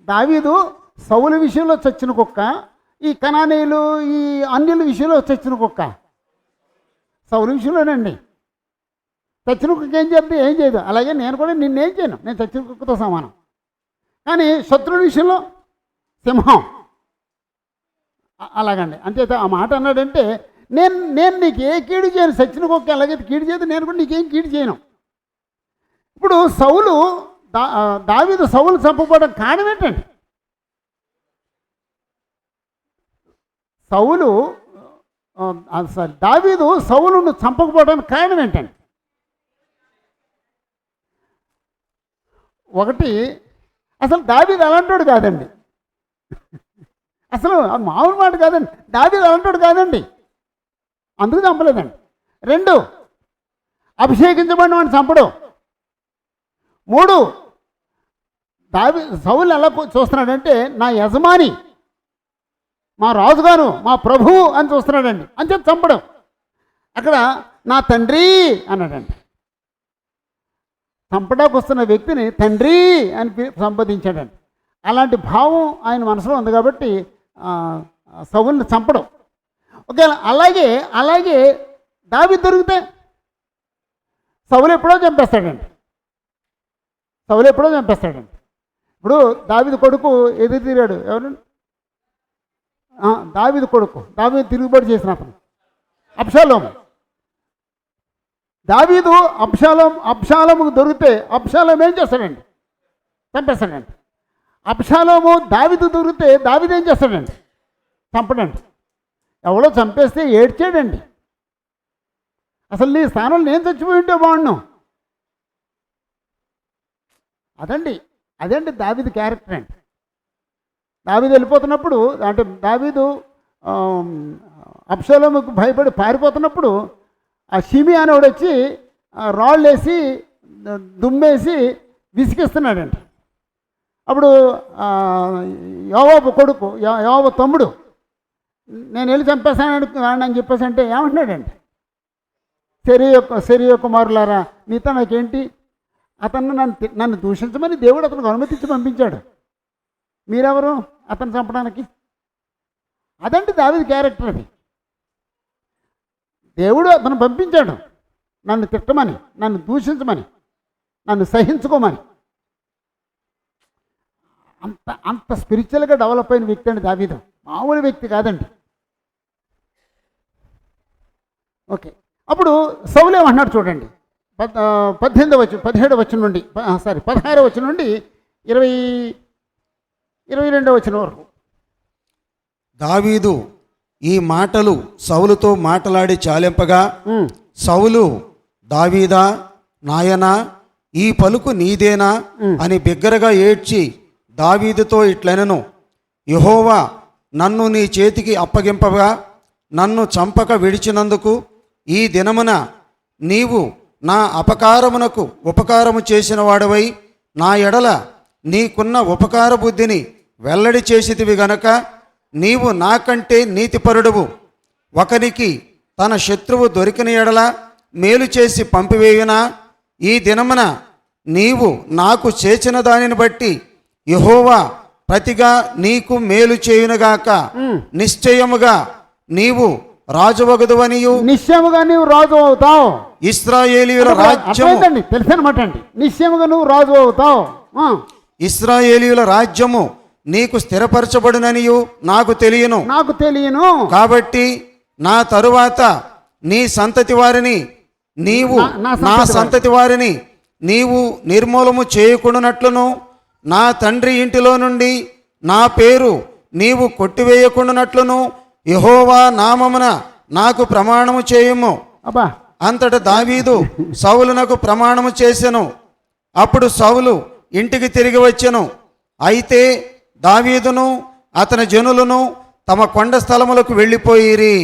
దావీదు సౌలు విషయంలో చచ్చిన కుక్క, ఈ కనానీయులు ఈ అన్యుల విషయంలో చచ్చిన కుక్క. సౌలు విషయంలోనండి. చచ్చిన కుక్క ఏం చేస్తే ఏం చేయదు. అలాగే నేను కూడా నిన్నేం చేయను, నేను చచ్చిన కుక్కతో సమానం. కానీ శత్రువుల విషయంలో సింహం. అలాగండి. అంతే ఆ మాట అన్నాడంటే నేను నీకు ఏ కీడు చేయను. చచ్చిన కుక్క ఎలాగైతే కీడు చేయదు, నేను కూడా నీకేం కీడు చేయను. ఇప్పుడు సౌలు దావీదు సౌలు చంపబడడం కారణం ఏంటండి? దావీదు సౌలును చంపకపోవడానికి కారణం ఏంటండి? ఒకటి, అసలు దావీదు అలాంటోడు కాదండి. అసలు మామూలు మాట కాదండి. దావీదు అలాంటోడు కాదండి, అందుకు చంపలేదండి. 2, అభిషేకించబడిన వాడిని చంపడం. 3, సౌలు ఎలా చూస్తున్నాడంటే నా యజమాని, మా రాజుగారు, మా ప్రభువు అని చూస్తున్నాడండి, అని చెప్పి చంపడం. అక్కడ నా తండ్రి అన్నాడండి. చంపడానికి వస్తున్న వ్యక్తిని తండ్రి అని సంబోధించాడండి. అలాంటి భావం ఆయన మనసులో ఉంది కాబట్టి సౌలుని చంపడం. ఒకవేళ అలాగే దావీదు దొరికితే సౌలు ఎప్పుడో చంపేస్తాడండి. ఇప్పుడు దావీదు కొడుకు ఎదురు తీరాడు. ఎవరండి? దావీదు కొడుకు, దావీదు తిరుగుబాటు చేసిన అతను అబ్షాలోము. దావీదు అబ్షాలోముకు దొరికితే అబ్షాలోము ఏం చేస్తాడండి? చంపేస్తాడండి. అబ్షాలోము దావీదు దొరికితే దావీదు ఏం చేస్తాడండి? చంపడండి. ఎవడో చంపేస్తే ఏడ్చాడండి. అసలు నీ స్థానంలో నేను చచ్చిపోయి ఉంటే బాగుండు. అదండి దావీదు క్యారెక్టర్ అండి. దావీదు వెళ్ళిపోతున్నప్పుడు, అంటే దావీదు అబ్షాలోముకు భయపడి పారిపోతున్నప్పుడు ఆ షిమి అనేవాడు వచ్చి రాళ్ళు వేసి దుమ్మేసి విసిగిస్తున్నాడండి. అప్పుడు యోవాబు కొడుకు యోవాబు తమ్ముడు నేను వెళ్ళి చంపేశాను అని చెప్పేసి అంటే ఏమంటున్నాడండి, శరీర కుమారులారా నీతో నాకేంటి, అతను నన్ను దూషించమని దేవుడు అతనికి అనుమతించి పంపించాడు, మీరెవరు అతను చంపడానికి? అదంటే దావీదు క్యారెక్టర్. అది దేవుడు అతను పంపించాడు నన్ను తిట్టమని, నన్ను దూషించమని, నన్ను సహించుకోమని. అంత స్పిరిచువల్గా డెవలప్ అయిన వ్యక్తి అండి దావీదు, మామూలు వ్యక్తి కాదండి. ఓకే, అప్పుడు సౌలు ఏమంటున్నాడు చూడండి, 17వ వచనం నుండి 16వ వచనం నుండి 22వ వచనం వరకు. దావీదు ఈ మాటలు సౌలుతో మాట్లాడి చాలింపగా సౌలు, దావీదా నాయనా ఈ పలుకు నీదేనా అని బిగ్గరగా ఏడ్చి దావీదుతో ఇట్లనెను, యెహోవా నన్ను నీ చేతికి అప్పగింపగా నన్ను చంపక విడిచినందుకు ఈ దినమున నీవు నా అపకారమునకు ఉపకారము చేసిన వాడవై నా ఎడల నీకున్న ఉపకార బుద్ధిని వెల్లడి చేసితివి గనక నీవు నాకంటే నీతిపరుడువు. ఒకనికి తన శత్రువు దొరికిన ఎడల మేలు చేసి పంపివేయునా? ఈ దినమున నీవు నాకు చేసిన దానిని బట్టి యెహోవా ప్రతిగా నీకు మేలు చేయునుగాక. నిశ్చయముగా నీవు రాజువగుదువనియు, నిశ్చయముగా నీవు రాజు అవుతావు. ఇశ్రాయేలీయుల రాజ్యము తెలుసనమాట అండి, నిశ్చయముగా నువ్వు రాజు అవుతావు. ఇశ్రాయేలీయుల రాజ్యము నీకు స్థిరపరచబడుననియు నాకు తెలియను. కాబట్టి నా తరువాత నీ సంతతి వారిని నీవు నా సంతతి వారిని నీవు నిర్మూలము చేయకుండానట్లును నా తండ్రి ఇంటిలో నుండి నా పేరు నీవు కొట్టివేయకుండానట్లును యెహోవా నామమున నాకు ప్రమాణము చేయుము. అంతట దావీదు సౌలునకు ప్రమాణము చేసెను. అప్పుడు సౌలు ఇంటికి తిరిగి వచ్చెను. అయితే దావీదును అతని జనులను తమ కొండ స్థలములకు వెళ్ళిపోయిరి.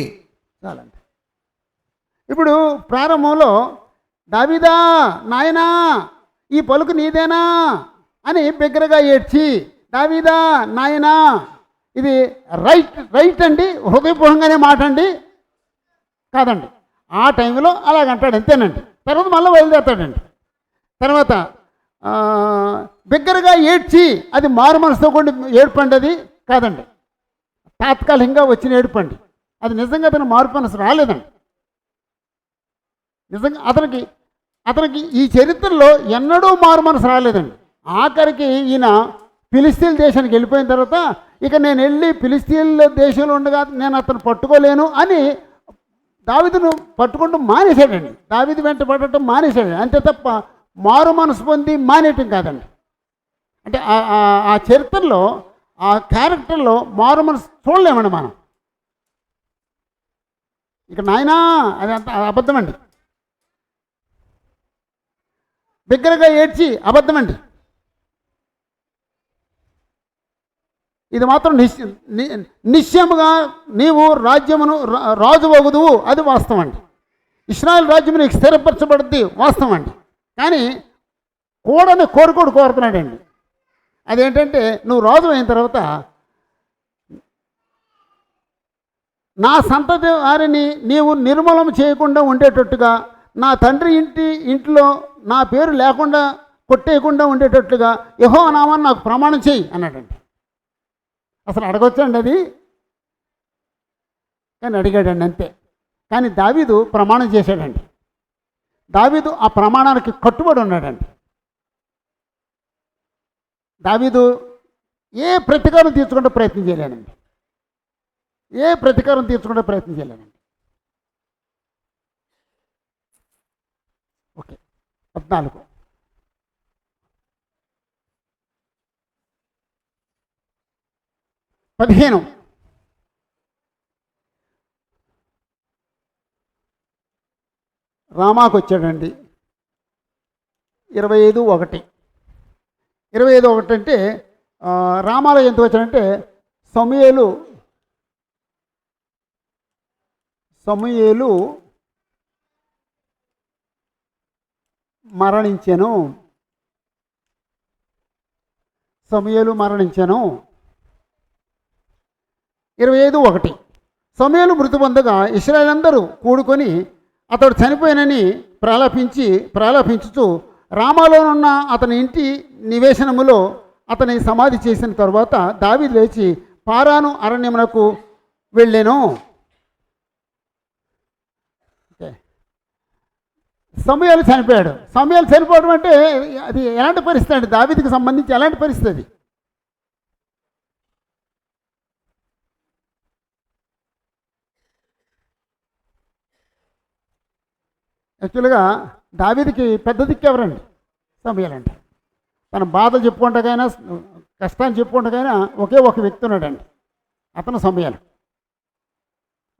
ఇప్పుడు ప్రారంభంలో దావీదా నాయనా ఈ పలుకు నీదేనా అని బిగ్గరగా ఏడ్చి, దావీదా నాయనా, ఇది రైట్ అండి, హృదయపూర్వకంగానే మాట అండి కాదండి. ఆ టైంలో అలాగంటాడు అంతేనండి. తర్వాత మళ్ళీ బయలుదేరతాడండి. తర్వాత బిగ్గరగా ఏడ్చి, అది మారు మనసుతో కూడా ఏడ్పండి, అది కాదండి, తాత్కాలికంగా వచ్చిన ఏడుపండి. అది నిజంగా అతను మార్పు మనసు రాలేదండి. నిజంగా అతనికి ఈ చరిత్రలో ఎన్నడూ మారు మనసు రాలేదండి. ఆఖరికి ఈయన ఫిలిస్తీన్ దేశానికి వెళ్ళిపోయిన తర్వాత ఇక నేను వెళ్ళి ఫిలిస్తీన్ దేశంలో ఉండగా నేను అతను పట్టుకోలేను అని దావీదును పట్టుకుంటూ మానేశాడండి. దావీదు వెంట పడటం మానేశాడు, అంతే తప్ప మారు మనసు పొంది మానేయటం కాదండి. అంటే ఆ చరిత్రలో ఆ క్యారెక్టర్లో మారు మనసు చూడలేమండి మనం. ఇక నాయనా అది అంత అబద్ధమండి, బిగ్గరగా ఏడ్చి అబద్ధమండి. ఇది మాత్రం నిశ్చయముగా నీవు రాజ్యమును రాజు వగుదువు, అది వాస్తవం అండి. ఇశ్రాయేల్ రాజ్యము నీకు స్థిరపరచబడుద్ది, వాస్తవం అండి. కానీ కోరుతున్నాడండి. అదేంటంటే నువ్వు రాజు అయిన తర్వాత నా సంతతి వారిని నీవు నిర్మూలన చేయకుండా ఉండేటట్టుగా, నా తండ్రి ఇంట్లో నా పేరు లేకుండా కొట్టేయకుండా ఉండేటట్లుగా యెహోవా నామాన్ని నాకు ప్రమాణం చేయి అన్నాడండి. అసలు అడగొచ్చండి అది, కానీ అడిగాడండి అంతే. కానీ దావీదు ప్రమాణం చేశాడండి. దావీదు ఆ ప్రమాణానికి కట్టుబడి ఉన్నాడండి. దావీదు ఏ ప్రతీకారం తీర్చుకుంటే ప్రయత్నం చేయలేనండి, ఏ ప్రతీకారం తీర్చుకుంటే ప్రయత్నం చేయలేనండి. ఓకే, 14 15 రామాకు వచ్చాడండి. 25:1 అంటే రామాలో ఎంత వచ్చాడంటే సమూయేలు మరణించెను. సమూయేలు మరణించెను. 25:1 సమూయేలు మృతి పొందగా ఇశ్రాయేలందరూ కూడుకొని అతడు చనిపోయినని ప్రలాపించుచు రామాలోనున్న అతని ఇంటి నివేశనములో అతని సమాధి చేసిన తరువాత దావీదు లేచి పారాను అరణ్యమునకు వెళ్ళెను. సమూయేలు చనిపోయాడు. సమూయేలు చనిపోవడం అంటే అది ఎలాంటి పరిస్థితి అండి? దావీదుకి సంబంధించి ఎలాంటి పరిస్థితి అది? యాక్చువల్గా దావీదుకి పెద్ద దిక్కు ఎవరండి? సమూయేలు అంటే. తన బాధలు చెప్పుకుంటాకైనా కష్టాన్ని చెప్పుకుంటాకైనా ఒకే ఒక వ్యక్తి ఉన్నాడండి, అతను సమూయేలు.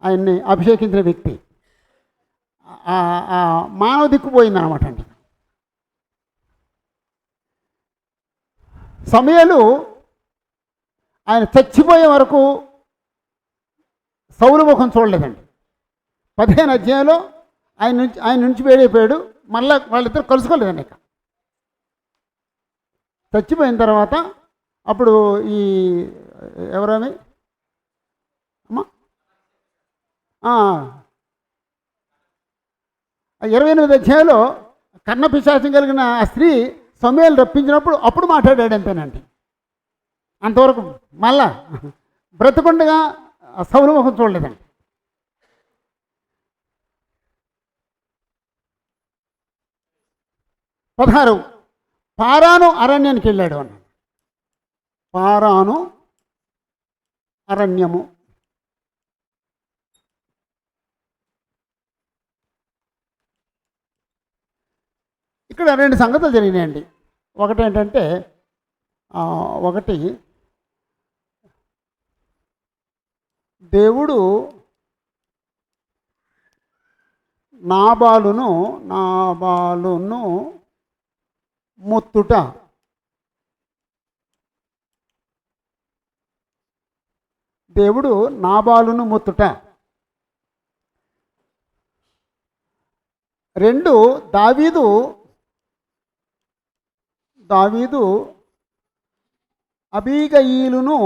ఆయన్ని అభిషేకించిన వ్యక్తి. మానవ దిక్కు పోయిందనమాట అండి. సమూయేలు ఆయన చచ్చిపోయే వరకు సౌలు ముఖం చూడలేదండి. 15 అధ్యాయంలో ఆయన నుంచి వేడైపోయాడు. మళ్ళీ వాళ్ళిద్దరు కలుసుకోలేదండి. ఇక చచ్చిపోయిన తర్వాత అప్పుడు ఈ ఎవరని అమ్మా 28 అధ్యాయంలో కన్న పిశాచం కలిగిన ఆ స్త్రీ సమూయేలు రప్పించినప్పుడు అప్పుడు మాట్లాడాడు అంతేనండి. అంతవరకు మళ్ళా బ్రతుకుండగా సౌలు ముఖం చూడలేదండి. 16 పారాను అరణ్యానికి వెళ్ళాడు అన్నాడు. పారాను అరణ్యము. ఇక్కడ 2 సంగతులు జరిగినాయండి. ఒకటి ఏంటంటే ఒకటి దేవుడు నాబాలును ముత్తుట. దేవుడు నాబాలును ముత్తుట. 2 దావీదు అబీగయీలును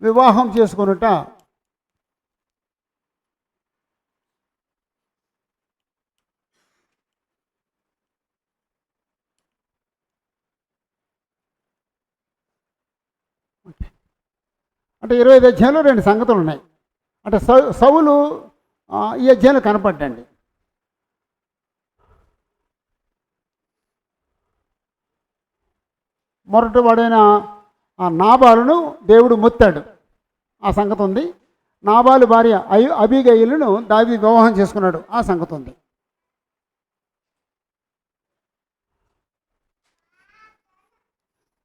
వివాహం చేసుకొనుట. అంటే 25 అధ్యాయంలో 2 సంగతులు ఉన్నాయి. అంటే సౌలు ఈ అధ్యాయంలో కనపడ్డండి. మొరటివాడైన నాబాలును దేవుడు ముత్తాడు, ఆ సంగతి ఉంది. నాబాలు భార్య అబీగయీలును దావీదు వివాహం చేసుకున్నాడు, ఆ సంగతి ఉంది.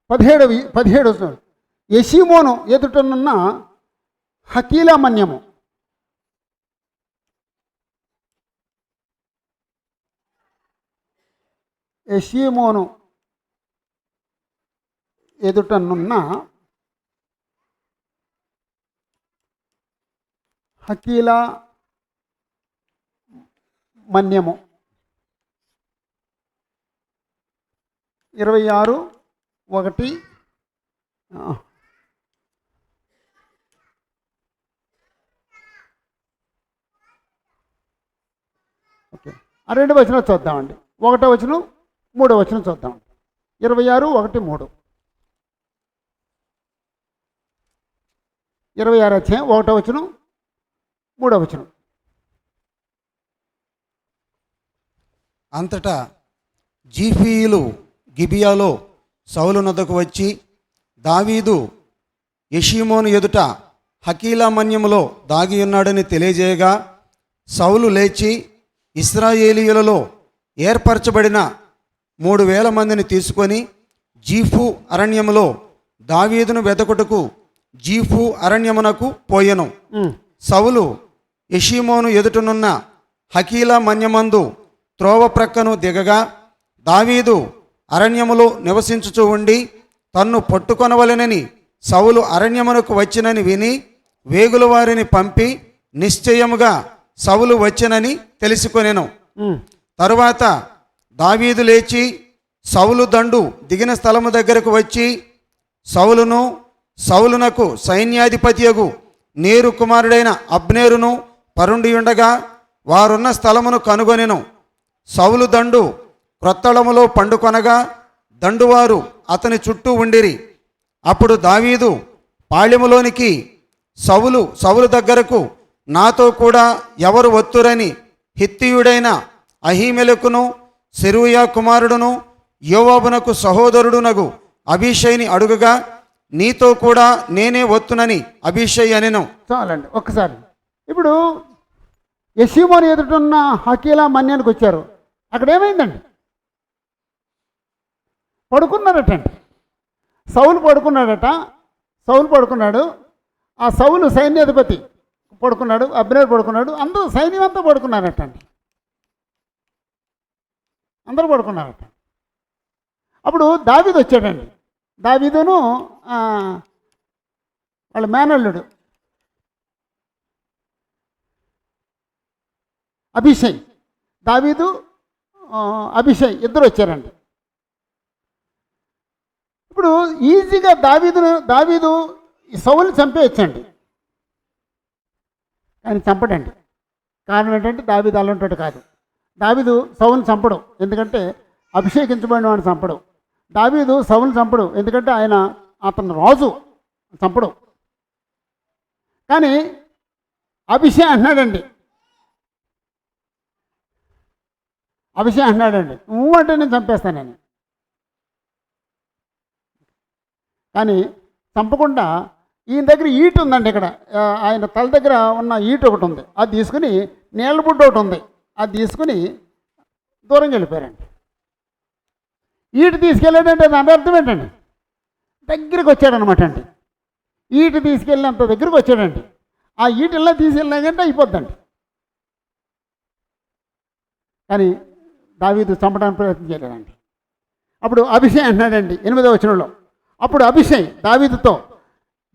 17 యెషీమోను ఎదుటనున్న హకీలా మన్యము. యెషీమోను ఎదుటనున్న హకీలా మన్యము. 26:1 ఓకే. ఆ 2 వచనాలు చూద్దామండి. 1వ వచనం 3వ వచనం చూద్దామండి. 26:1-3. 26 అధ్యాయం 1వ వచనం 3వ వచనం. అంతటా జీఫీయులు గిబియాలో సౌలు నొద్దకు వచ్చి దావీదు యెషీమోను ఎదుట హకీలా మన్యములో దాగి ఉన్నాడని తెలియజేయగా సౌలు లేచి ఇశ్రాయేలీయులలో ఏర్పరచబడిన 3,000 మందిని తీసుకొని జీఫు అరణ్యములో దావీదును వెతకుటకు జీఫు అరణ్యమునకు పోయెను. సౌలు యెషీమోను ఎదుటనున్న హకీలా మన్యమందు త్రోవ ప్రక్కను దిగగా దావీదు అరణ్యములో నివసించుచూ ఉండి తన్ను పట్టుకొనవలెనని సౌలు అరణ్యమునకు వచ్చినని విని వేగుల వారిని పంపి నిశ్చయముగా సౌలు వచ్చెనని తెలుసుకొనెను. తరువాత దావీదు లేచి సౌలు దండు దిగిన స్థలము దగ్గరకు వచ్చి సౌలునకు సైన్యాధిపతియగు నేరు కుమారుడైన అబ్నేరును పరుండియుండగా వారున్న స్థలమును కనుగొనెను. సౌలు దండు క్రొత్తళములో పండుకొనగా దండువారు అతని చుట్టూ ఉండిరి. అప్పుడు దావీదు పాళెములోనికి సౌలు దగ్గరకు నాతో కూడా ఎవరు వత్తురని హిత్తీయుడైన అహీమెలెకును సెరూయా కుమారుడును యోవాబునకు సహోదరుడునగు అబీషైని అడుగగా నీతో కూడా నేనే వత్తునని అబీషై అనెను. చాలండి ఒక్కసారి. ఇప్పుడు యెషీమోను ఎదుటున్న హకీలా మన్యానికి వచ్చారు. అక్కడ ఏమైందండి? పడుకున్నారటండి. సౌలు పడుకున్నాడు. ఆ సౌలు సైన్యాధిపతి పడుకున్నాడు, అబ్నేరు పడుకున్నాడు, అందరూ సైన్యం అంతా పడుకున్నారటండి. అందరూ పడుకున్నారట. అప్పుడు దావీదు వచ్చాడండి. దావీదును వాళ్ళ మేనల్లుడు అభిషయ్, దావీదు అభిషయ్ ఇద్దరు వచ్చారండి. ఇప్పుడు ఈజీగా దావీదు సౌలుని చంపేయచ్చండి, కానీ చంపడండి. కారణం ఏంటంటే దావీదు అలాంటి కాదు. దావీదు సౌలుని చంపడు, ఎందుకంటే అభిషేకించబడిన వాడిని చంపడు. దావీదు సౌలుని చంపడు, ఎందుకంటే అతను రాజు, చంపడు. కానీ అభిషేక్ అంటున్నాడండి, నువ్వు అంటే నేను చంపేస్తానని. కానీ చంపకుండా ఈయన దగ్గర ఈటు ఉందండి. ఇక్కడ ఆయన తల దగ్గర ఉన్న ఈటు ఒకటి ఉంది, అది తీసుకుని నీళ్ళ బుడ్డ ఒకటి ఉంది, అది తీసుకుని దూరంగా వెళ్ళిపోయారండి. ఈటు తీసుకెళ్ళాడంటే దాని అర్థం ఏంటండి? దగ్గరికి వచ్చాడనమాట అండి. ఈటు తీసుకెళ్ళినంత దగ్గరికి వచ్చాడండి. ఆ ఈటు ఇలా తీసుకెళ్ళినాకంటే అయిపోద్దండి. కానీ దావీదు చంపడానికి ప్రయత్నం చేయలేదండి. అప్పుడు అభిషేక్ అంటున్నాడండి 8వ వచనంలో. అప్పుడు అభిషేక్ దావీదుతో,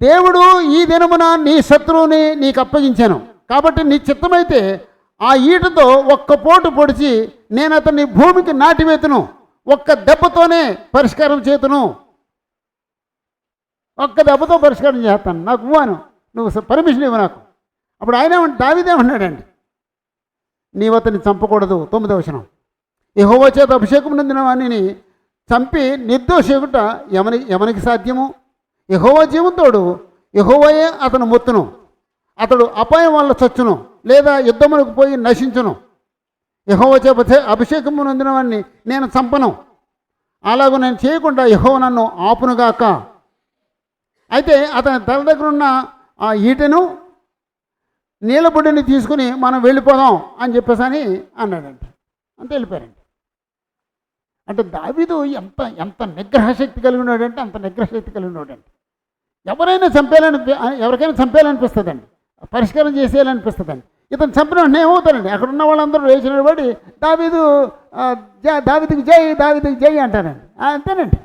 దేవుడు ఈ దినమున నీ శత్రువుని నీకు అప్పగించాను, కాబట్టి నీ చిత్తమైతే ఆ ఈటుతో ఒక్క పోటు పొడిచి నేను అతన్ని భూమికి నాటివేతును, ఒక్క దెబ్బతోనే పరిష్కారం చేతును, ఒక్క దెబ్బతో పరిష్కారం చేస్తాను, నాకు నువ్వు పర్మిషన్ ఇవ్వు నాకు. అప్పుడు దావీదేమన్నాడండి, నీవు అతన్ని చంపకూడదు. 9వ వచనం. యెహోవా చేత అభిషేకం నొందిన వాణిని చంపి నిర్దోషిగుట ఎవనికి సాధ్యము? యెహోవా జీవంతోడు, యెహోవాయే అతను మొత్తును, అతడు అపాయం వల్ల చచ్చును, లేదా యుద్ధములకు పోయి నశించును. యెహోవా చేత అభిషేకము నొందిన వాడిని నేను చంపను, అలాగూ నేను చేయకుండా యెహోవా నన్ను ఆపునుగాక. అయితే అతని తల దగ్గర ఉన్న ఆ ఈటెను నీలబుడ్డిని తీసుకుని మనం వెళ్ళిపోదాం అని చెప్పేసి అన్నాడండి. అంతే వెళ్ళిపోయారండి. అంటే దావీదు ఎంత నిగ్రహశక్తి కలిగి ఉన్నాడంటే అంత నిగ్రహశక్తి కలిగి ఉన్నాడండి. ఎవరికైనా చంపేయాలనిపిస్తుందండి, పరిష్కారం చేసేయాలనిపిస్తుందండి. ఇతను చంపిన వెంటనే ఏమవుతారండి? అక్కడ ఉన్న వాళ్ళందరూ వేసి నిలబడి దావీదుకి జై అంటారండి. అంతేనండి,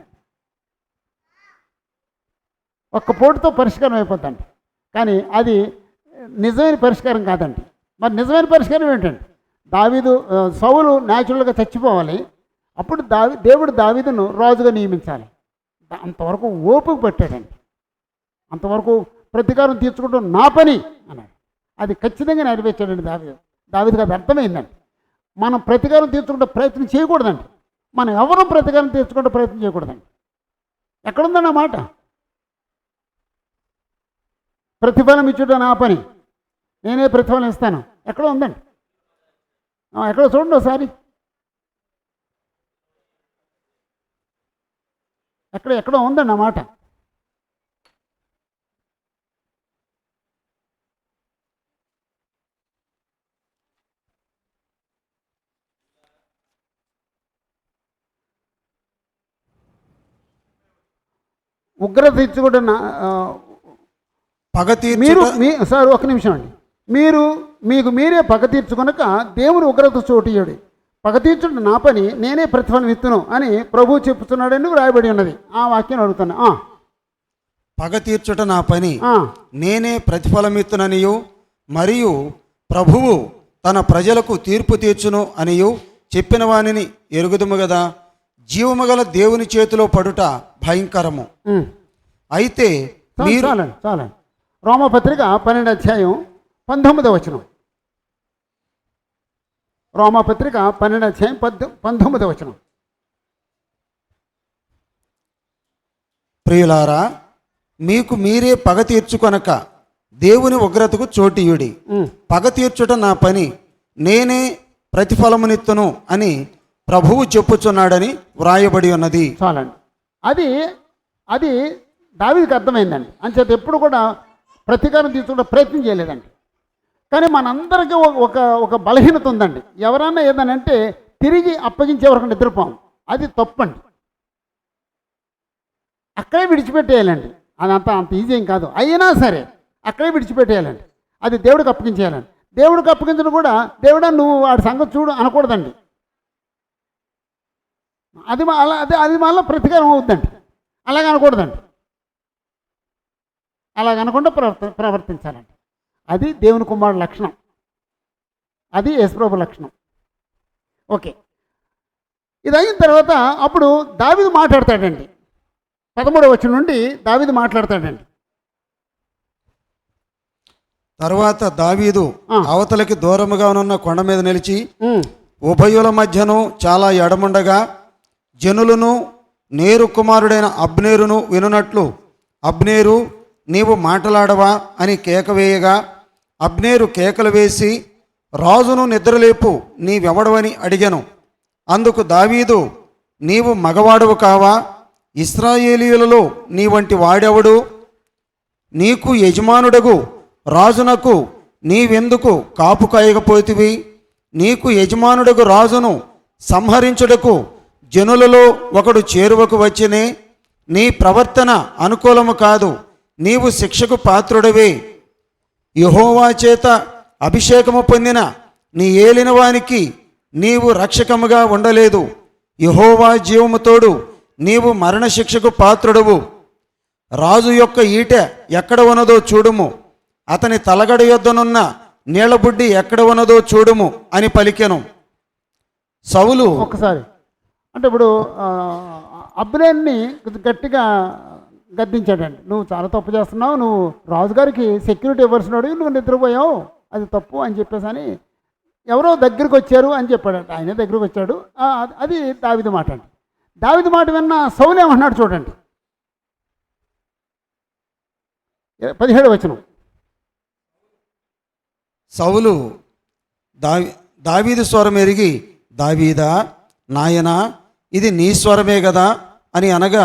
ఒక్క పోటుతో పరిష్కారం అయిపోద్దండి. కానీ అది నిజమైన పరిష్కారం కాదండి. మరి నిజమైన పరిష్కారం ఏంటండి? సౌలు న్యాచురల్గా చచ్చిపోవాలి, అప్పుడు దేవుడు దావీదును రాజుగా నియమించాలి. అంతవరకు ఓపిక పట్టాడండి. అంతవరకు ప్రతీకారం తీర్చుకుంటూ నా పని అన్నాడు. అది ఖచ్చితంగా నెరవేర్చాడండి దావీదుకి. అది అర్థమైందండి. మనం ప్రతీకారం తీర్చుకుంటే ప్రయత్నం చేయకూడదండి. మనం ఎవరూ ప్రతీకారం తీర్చుకుంటే ప్రయత్నం చేయకూడదండి. ఎక్కడుందండి ఆ మాట? ప్రతిఫలం ఇచ్చుట నా పని, నేనే ప్రతిఫలం ఇస్తాను. ఎక్కడో ఉందండి, ఎక్కడో చూడండి ఒకసారి. ఎక్కడో ఉందండి ఆ మాట. ఉగ్రత ఇచ్చుకుంటే సార్ ఒక నిమిషం అండి. మీకు మీరే పగ తీర్చుకొనక దేవుని ఉగ్రత చోటియ్యడు. పగ తీర్చుట నా పని, నేనే ప్రతిఫలం ఇత్తును అని ప్రభువు చెప్తున్నాడని రాయబడి ఉన్నది. ఆ వాక్యం అడుగుతున్నా. పగ తీర్చుట నా పని, నేనే ప్రతిఫలమిత్తుననియు, మరియు ప్రభువు తన ప్రజలకు తీర్పు తీర్చును అనియు చెప్పిన వానిని ఎరుగుదుము గదా. జీవముగల దేవుని చేతిలో పడుట భయంకరము. ఉమ్. అయితే మీరు చాలండి. రోమపత్రిక 12 అధ్యాయం 19వ వచనం. రోమపత్రిక 12 అధ్యాయం 19వ వచనం. ప్రియులారా, మీకు మీరే పగ తీర్చుకొనక దేవుని ఉగ్రతకు చోటియుడి. పగ తీర్చుట నా పని, నేనే ప్రతిఫలమునిత్తును అని ప్రభువు చెప్పుచున్నాడని వ్రాయబడి ఉన్నది. చాలండి. అది అది దావీదుకి అర్థమైందండి. అంచేత ఎప్పుడు కూడా ప్రతీకారం తీసుకుంటే ప్రయత్నం చేయలేదండి. కానీ మనందరికీ ఒక ఒక బలహీనత ఉందండి. ఎవరన్నా ఏదనంటే తిరిగి అప్పగించే వరకు నిద్రపోం. అది తప్పండి. అక్కడే విడిచిపెట్టేయాలండి. అదంతా అంత ఈజీ ఏం కాదు. అయినా సరే అక్కడే విడిచిపెట్టేయాలండి. అది దేవుడికి అప్పగించేయాలండి. దేవుడికి అప్పగించడం కూడా దేవుడా నువ్వు వాడి సంగతి చూడు అనకూడదండి. అది మళ్ళీ ప్రతికారం అవుతుందండి. అలాగ అనకూడదండి. అలాగనకుండా ప్రవర్తించాలండి. అది దేవుని కుమారుడు లక్షణం. అది యేసుప్రభు లక్షణం. ఓకే, ఇది అయిన తర్వాత అప్పుడు దావీదు మాట్లాడతాడండి. 13వ వచనం నుండి దావీదు మాట్లాడతాడండి. తర్వాత దావీదు అవతలకి దూరముగా ఉన్న కొండ మీద నిలిచి ఉభయుల మధ్యను చాలా ఎడముండగా జనులను నేరు కుమారుడైన అబ్నేరును వినునట్లు, అబ్నేరు నీవు మాట్లాడవా అని కేక వేయగా, అబ్నేరు కేకలు వేసి రాజును నిద్రలేపు నీవెవడవని అడిగాను. అందుకు దావీదు, నీవు మగవాడవు కావా? ఇశ్రాయేలీయులలో నీ వంటి వాడెవడు? నీకు యజమానుడగు రాజునకు నీవెందుకు కాపు కాయకపోతివి? నీకు యజమానుడగు రాజును సంహరించుటకు జనులలో ఒకడు చేరువకు వచ్చినే. నీ ప్రవర్తన అనుకూలము కాదు, నీవు శిక్షకు పాత్రుడవే. యెహోవా చేత అభిషేకము పొందిన నీ ఏలినవానికి నీవు రక్షకముగా ఉండలేదు. యెహోవా జీవముతోడు నీవు మరణశిక్షకు పాత్రుడవు. రాజు యొక్క ఈటె ఎక్కడ ఉన్నదో చూడుము, అతని తలగడ యొద్దనున్న నీళ్లబుడ్డి ఎక్కడ ఉన్నదో చూడుము అని పలికెను. సౌలు ఒక్కసారి అంటే ఇప్పుడు అబ్నేరుని గట్టిగా గద్దించాడండి. నువ్వు చాలా తప్పు చేస్తున్నావు, నువ్వు రాజుగారికి సెక్యూరిటీ ఇవ్వాల్సినాడు, నువ్వు నిద్రపోయావు, అది తప్పు అని చెప్పేసి అని ఎవరో దగ్గరికి వచ్చారు అని చెప్పాడంట. ఆయన దగ్గరికి వచ్చాడు. అది దావీదు మాట అండి. దావీదు మాట విన్న సౌలు ఏమన్నాడు చూడండి. 17వ వచనం. సౌలు దావీదు స్వరం ఎరిగి, దావీదా నాయనా, ఇది నీ స్వరమే కదా అని అనగా,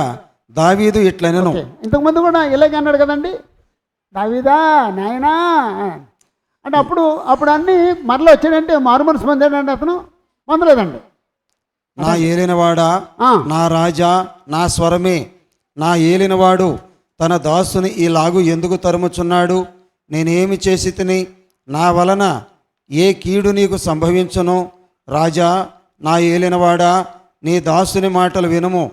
దావీదు ఇట్లనెను. ఇంతకుముందు కూడా ఇలాగే అన్నాడు కదండి, దావీదా నాయనా అంటే అప్పుడు అన్నీ మరలా వచ్చాడంటే మారు మనసు పొందాడండి అతను? పొందలేదండి. నా ఏలినవాడా, నా రాజా, నా స్వరమే, నా ఏలినవాడు తన దాసుని ఈలాగు ఎందుకు తరుముచున్నాడు? నేనేమి చేసి తిని నా వలన ఏ కీడు నీకు సంభవించును? రాజా, నా ఏలినవాడా, నీ దాసుని మాటలు వినుము.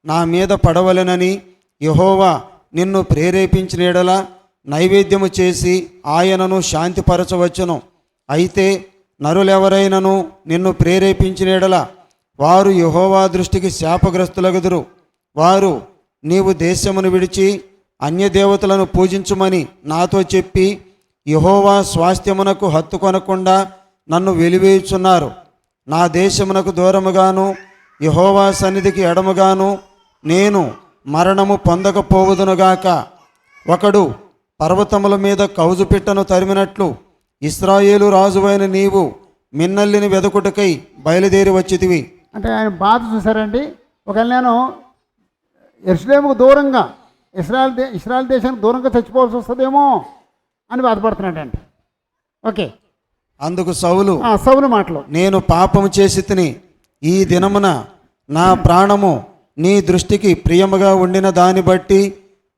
నా మీద పడవలెనని యెహోవా నిన్ను ప్రేరేపించిన ఎడల నైవేద్యము చేసి ఆయనను శాంతిపరచవచ్చును. అయితే నరులెవరైనను నిన్ను ప్రేరేపించిన ఎడల వారు యెహోవా దృష్టికి శాపగ్రస్తులగుదురు. వారు నీవు దేశమును విడిచి అన్యదేవతలను పూజించుమని నాతో చెప్పి యెహోవా స్వాస్థ్యమునకు హత్తుకొనకుండా నన్ను వెలివేయుచున్నారు. నా దేశమునకు దూరముగాను యెహోవా సన్నిధికి ఎడముగాను నేను మరణము పొందకపోవదునుగాక. ఒకడు పర్వతముల మీద కౌజు పిట్టను తరిమినట్లు ఇశ్రాయేలు రాజువైన నీవు మిన్నల్లిని వెదకుటకై బయలుదేరి వచ్చితివి. అంటే ఆయన బాధ చూసారండి. ఒకవేళ నేను యెరూషలేముకు దూరంగా ఇశ్రాయేల్ దేశానికి దూరంగా చచ్చిపోవాల్సి వస్తుందేమో అని బాధపడుతున్నాడండి. ఓకే, అందుకు సౌలు మాటలు, నేను పాపము చేసి తిని ఈ దినమున నా ప్రాణము నీ దృష్టికి ప్రియముగా ఉండిన దాన్ని బట్టి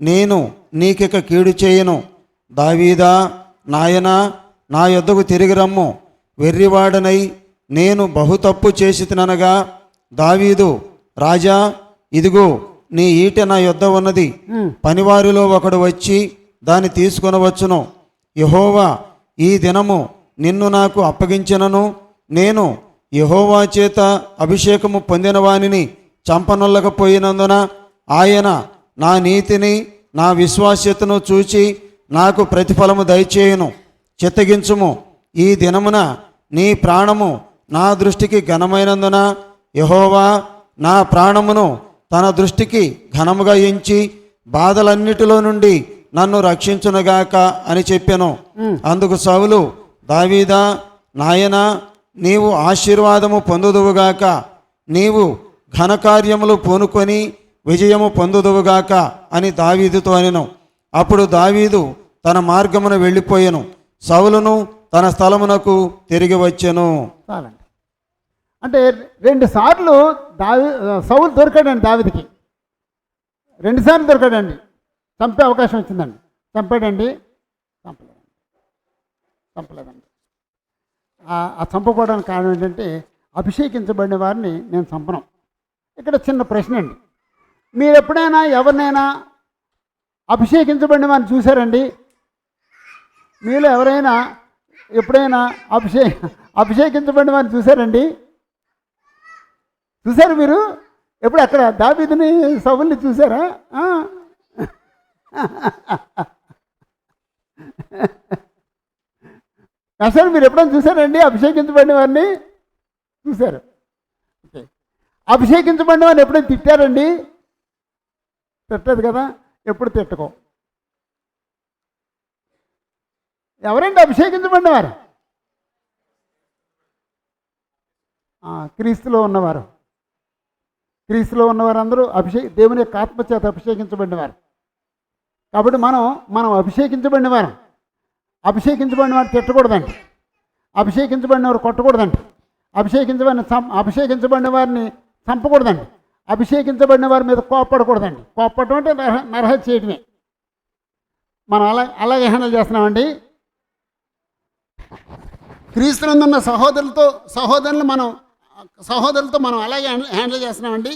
నేను నీకిక కీడు చేయను. దావీదా నాయనా, నా యొద్దకు తిరిగి రమ్ము. వెర్రివాడనై నేను బహు తప్పు చేసి తిననగా, దావీదు రాజా, ఇదిగో నీ ఈటె నా యొద్ద ఉన్నది, పనివారిలో ఒకడు వచ్చి దాన్ని తీసుకొనవచ్చును. యెహోవా ఈ దినము నిన్ను నాకు అప్పగించినను నేను యెహోవా చేత అభిషేకము పొందిన వానిని చంపనొల్లకపోయినందున ఆయన నా నీతిని నా విశ్వాస్యతను చూచి నాకు ప్రతిఫలము దయచేయును. చిత్తగించుము. ఈ దినమున నీ ప్రాణము నా దృష్టికి ఘనమైనందున యెహోవా నా ప్రాణమును తన దృష్టికి ఘనముగా ఎంచి బాధలన్నిటిలో నుండి నన్ను రక్షించునుగాక అని చెప్పెను. అందుకు సౌలు, దావీదా, నాయనా, నీవు ఆశీర్వాదము పొందుదువుగాక, నీవు ఘనకార్యములు పూనుకొని విజయము పొందుదువుగాక అని దావీదుతో అనెను. అప్పుడు దావీదు తన మార్గమున వెళ్ళిపోయెను. సౌలును తన స్థలమునకు తిరిగి వచ్చెను. చాలండి. అంటే 2 సార్లు సౌలు దొరికాడండి దావీదుకి. 2 సార్లు దొరికాడండి. చంపే అవకాశం వచ్చిందండి. చంపాడండి, చంపలేదండి. ఆ చంపకపోవడానికి కారణం ఏంటంటే అభిషేకించబడిన వారిని నేను చంపను. ఇక్కడ చిన్న ప్రశ్న అండి. మీరు ఎప్పుడైనా ఎవరినైనా అభిషేకించబడిన వారిని చూశారండి? మీలో ఎవరైనా ఎప్పుడైనా అభిషేకించబడిన వారిని చూశారండి? చూశారు మీరు? ఎప్పుడు అక్కడ దావీదుని సౌలుని చూసారా? అసలు మీరు ఎప్పుడైనా చూసారండి అభిషేకించబడిన వారిని? చూశారు. ఓకే. అభిషేకించబడిన వారిని ఎప్పుడైనా తిట్టారండి? తిట్టలేదు కదా. ఎప్పుడు తిట్టకో. ఎవరండి అభిషేకించబడిన వారు? క్రీస్తులో ఉన్నవారు. క్రీస్తులో ఉన్నవారు అందరూ దేవుని యొక్క ఆత్మచేత అభిషేకించబడినవారు. కాబట్టి మనం అభిషేకించబడిన వారు. అభిషేకించబడిన వారు తిట్టకూడదండి. అభిషేకించబడిన వారు కొట్టకూడదండి. అభిషేకించబడిన వారిని చంపకూడదండి. అభిషేకించబడిన వారి మీద కోప్పడకూడదండి. కోప్పడటం అంటే నరహత్య చేయడమే. మనం అలాగే హ్యాండిల్ చేస్తున్నామండి. క్రీస్తునందున్న సహోదరులతో మనం అలాగే హ్యాండిల్ చేస్తున్నామండి.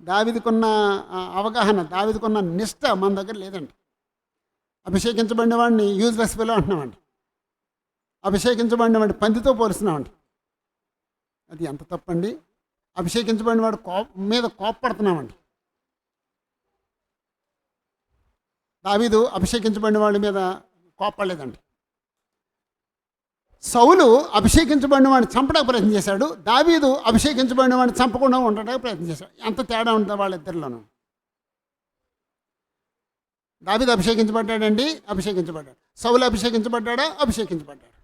దావీదుకున్న అవగాహన, దావీదుకున్న నిష్ట మన దగ్గర లేదండి. అభిషేకించబడిన వాడిని యూజ్లెస్ ఫెలో అంటున్నామండి. అభిషేకించబడిన వాడిని పందితో పోలుస్తున్నామండి. అది ఎంత తప్పండి. అభిషేకించబడిన వాడు మీద కోప్పడుతున్నామండి. దావీదు అభిషేకించబడిన వాడి మీద కోప్పడలేదండి. సౌలు అభిషేకించబడిన వాడిని చంపడానికి ప్రయత్నం చేశాడు. దావీదు అభిషేకించబడిన వాడిని చంపకుండా ఉండడానికి ప్రయత్నం చేశాడు. ఎంత తేడా ఉంటుందో వాళ్ళిద్దరిలోనూ. దావీదు అభిషేకించబడ్డాడండి, అభిషేకించబడ్డాడు. సౌలు అభిషేకించబడ్డాడా? అభిషేకించబడ్డాడు.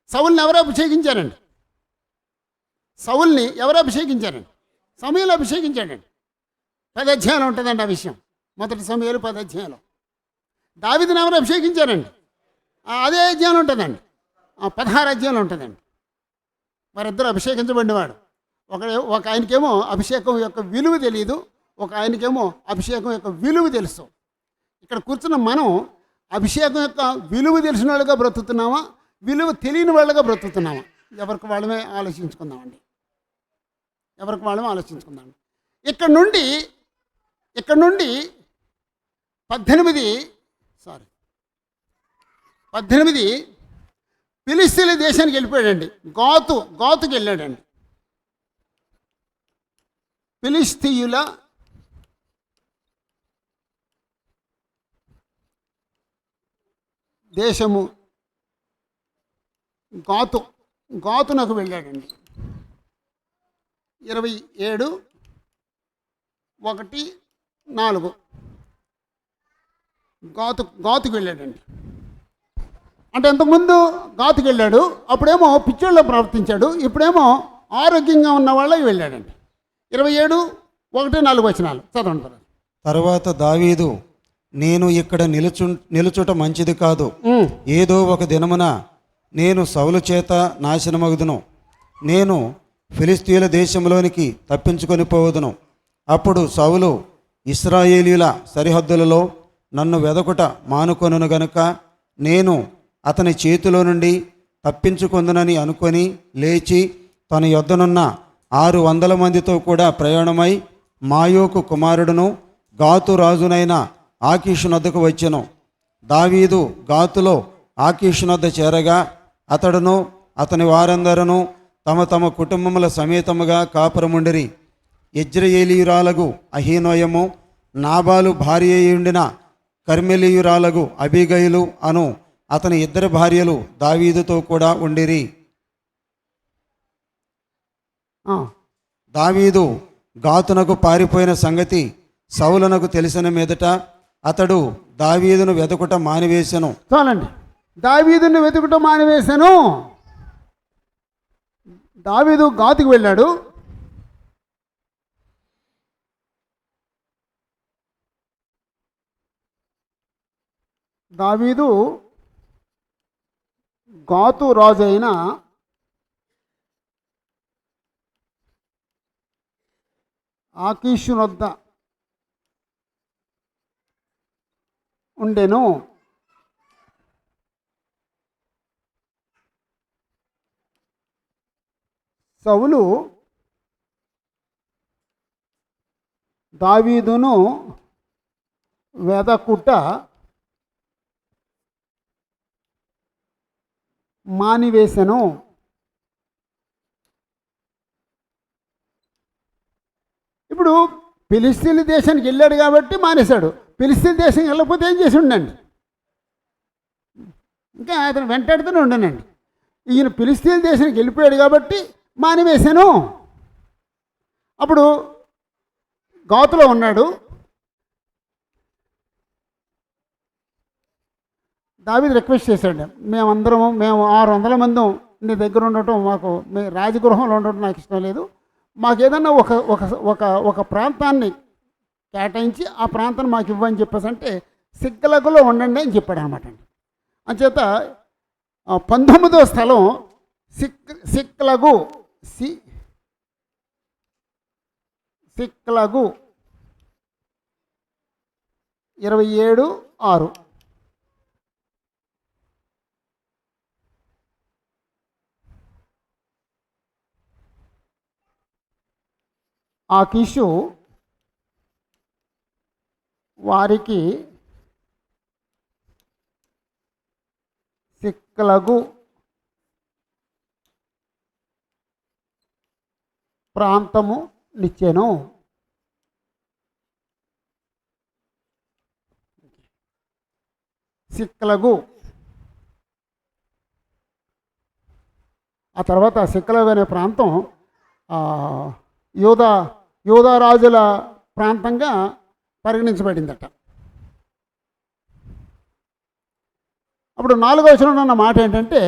సౌల్ని ఎవరు అభిషేకించారండి? సౌల్ని ఎవరు అభిషేకించారండి? సమూయేలు అభిషేకించాడండి. 10 అధ్యాయాలు ఉంటుందండి ఆ విషయం. మొదటి సమూయేలు 10 అధ్యాయాలు. దావీదుని ఎవరు అభిషేకించారండి? అదే అధ్యాయం ఉంటుందండి. 16 అధ్యాయాలు ఉంటుందండి. వారిద్దరు అభిషేకించబడినవాడు. ఒక ఆయనకేమో అభిషేకం యొక్క విలువ తెలియదు, ఒక ఆయనకేమో అభిషేకం యొక్క విలువ తెలుసు. ఇక్కడ కూర్చున్న మనం అభిషేకం యొక్క విలువ తెలిసిన వాళ్ళుగా బ్రతుకుతున్నామా, విలువ తెలియని వాళ్ళుగా బ్రతుకుతున్నామా? ఎవరికి వాళ్ళమే ఆలోచించుకుందామండి. ఇక్కడ నుండి 18 ఫిలిస్తీన్ల దేశానికి వెళ్ళిపోయాడండి. గాతుకి వెళ్ళాడండి. ఫిలిస్తీయుల దేశము గాతునకు వెళ్ళాడండి. 27:1-4 గాతుకు వెళ్ళాడండి. అంటే ఇంతకుముందు గాతుకు వెళ్ళాడు, అప్పుడేమో పిచ్చోళ్ళలో ప్రవర్తించాడు, ఇప్పుడేమో ఆరోగ్యంగా ఉన్న వాళ్ళకి వెళ్ళాడండి. 27:1-4 వచనాలు చదవండి. తర్వాత దావీదు, నేను ఇక్కడ నిలుచుట మంచిది కాదు, ఏదో ఒక దినమున నేను సౌలు చేత నాశనమగుదును, నేను ఫిలిస్తీయుల దేశంలోనికి తప్పించుకొని పోవదును. అప్పుడు సౌలు ఇశ్రాయేలీయుల సరిహద్దులలో నన్ను వెదకుట మానుకొనును గనుక నేను అతని చేతిలో నుండి తప్పించుకొందునని అనుకొని లేచి తన యొద్దనున్న 600 మందితో కూడా ప్రయాణమై మాయోకు కుమారుడును గాతు రాజునైన ఆకీషు నద్దకు వచ్చెను. దావీదు గాతులో ఆకీషు నద్ద చేరగా అతడును అతని వారందరూ తమ తమ కుటుంబముల సమేతముగా కాపురముండిరి. యజ్రెయేలీయురాలగు అహీనోయము, నాబాలు భార్య అయ్యుండిన కర్మెలీయురాలగు అబీగయిలు అను అతని ఇద్దరు భార్యలు దావీదుతో కూడా ఉండిరి. దావీదు గాతునకు పారిపోయిన సంగతి సౌలునకు తెలిసిన మీదట అతడు దావీదును వెతుకుట మానివేశను. చాలండి. దావీదుని వెతుకుట మానివేశాను. దావీదు గాతుకు వెళ్ళాడు. దావీదు గాతు రాజు అయిన ఆకీషునొద్ద ఉండెను. సౌలు దావీదును వెదకుట మానివేశను. ఇప్పుడు ఫిలిస్తీన్ దేశానికి వెళ్ళాడు కాబట్టి మానేశాడు. ఫిలిస్తీన్ దేశం వెళ్ళకపోతే ఏం చేసి ఉండండి, ఇంకా అతను వెంటాడుతూనే ఉండనండి. ఈయన ఫిలిస్తీన్ దేశానికి వెళ్ళిపోయాడు కాబట్టి మానివేశాను. అప్పుడు గాతులో ఉన్నాడు. దావీదు రిక్వెస్ట్ చేశాడు, మేము 600 మంది నీ దగ్గర ఉండటం, మాకు మీ రాజగృహంలో ఉండటం నాకు ఇష్టం లేదు, మాకు ఏదన్నా ఒక ఒక ఒక ఒక ప్రాంతాన్ని కేటాయించి ఆ ప్రాంతాన్ని మాకు ఇవ్వని చెప్పేసి అంటే సిక్లగులో ఉండండి అని చెప్పాడు అనమాట అండి. అంచేత 19వ స్థలం సిక్లగు, సిక్లగు 27:6. ఆకీషు వారికి సిక్లగు ప్రాంతము నిచ్చెను. సిక్లగు ఆ తర్వాత సిక్లగు అనే ప్రాంతం యూదా రాజుల ప్రాంతంగా పరిగణించబడిందట. అప్పుడు 4వ వచనంలో ఉన్న మాట ఏంటంటే,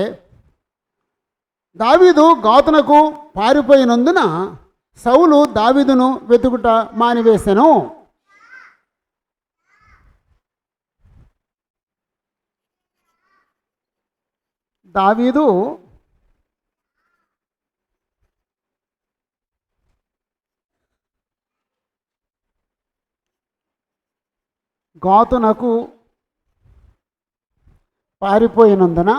దావీదు గాతునకు పారిపోయినందున సౌలు దావీదును వెతుకుట మానివేశెను. దావీదు గాతునకు పారిపోయినందున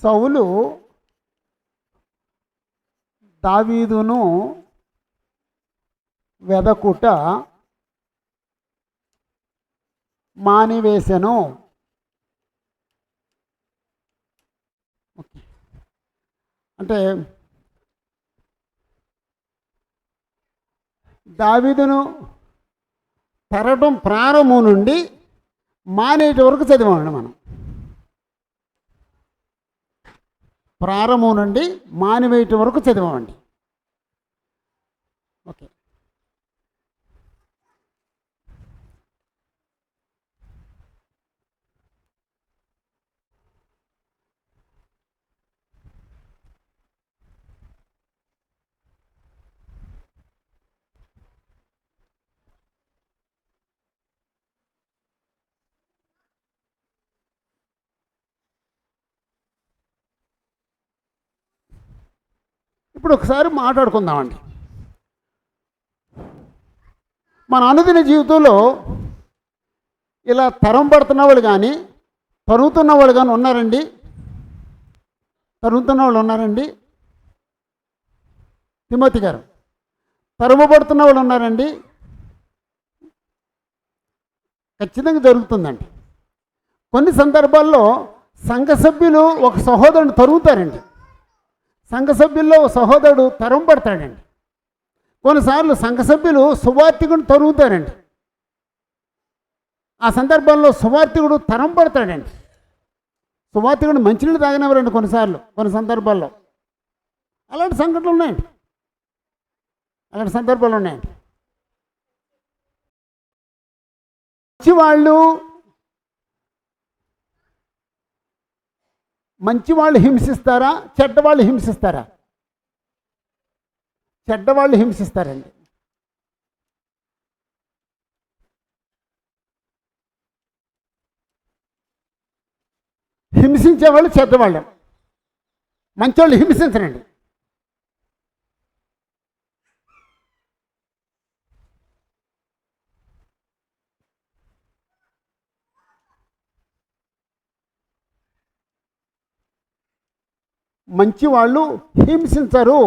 సౌలు దావీదును వెదకుట మానివేశెను. అంటే దావీదును తరటం ప్రారంభం నుండి మానేటి వరకు చదివామండి మనం. ప్రారంభం నుండి మానివేటి వరకు చదివామండి. ఓకే, ఇప్పుడు ఒకసారి మాట్లాడుకుందామండి. మన అనుదిన జీవితంలో ఇలా తరం పడుతున్న వాళ్ళు కానీ తరుగుతున్న వాళ్ళు కానీ ఉన్నారండి? తరుగుతున్న వాళ్ళు ఉన్నారండి? తిమోతి గారు, తరుముబడుతున్న వాళ్ళు ఉన్నారండి? ఖచ్చితంగా జరుగుతుందండి. కొన్ని సందర్భాల్లో సంఘ సభ్యులు ఒక సహోదరుని తరుగుతారండి. సంఘ సభ్యుల్లో ఒక సహోదరుడు తరం పడతాడండి. కొన్నిసార్లు సంఘ సభ్యులు సువార్థికుని తరుగుతారండి. ఆ సందర్భంలో సువార్థికుడు తరం పడతాడండి. సువార్థికుడు మంచినీళ్ళు తాగినవరండి కొన్ని సందర్భాల్లో. అలాంటి సంఘటనలు ఉన్నాయండి. అలాంటి సందర్భాలు ఉన్నాయండి. మంచివాళ్ళు హింసిస్తారా, చెడ్డవాళ్ళు హింసిస్తారా? చెడ్డవాళ్ళు హింసిస్తారండి. హింసించేవాళ్ళు చెడ్డవాళ్ళు, మంచోళ్ళు హింసించరండి. మంచివాళ్ళు హింసించరు.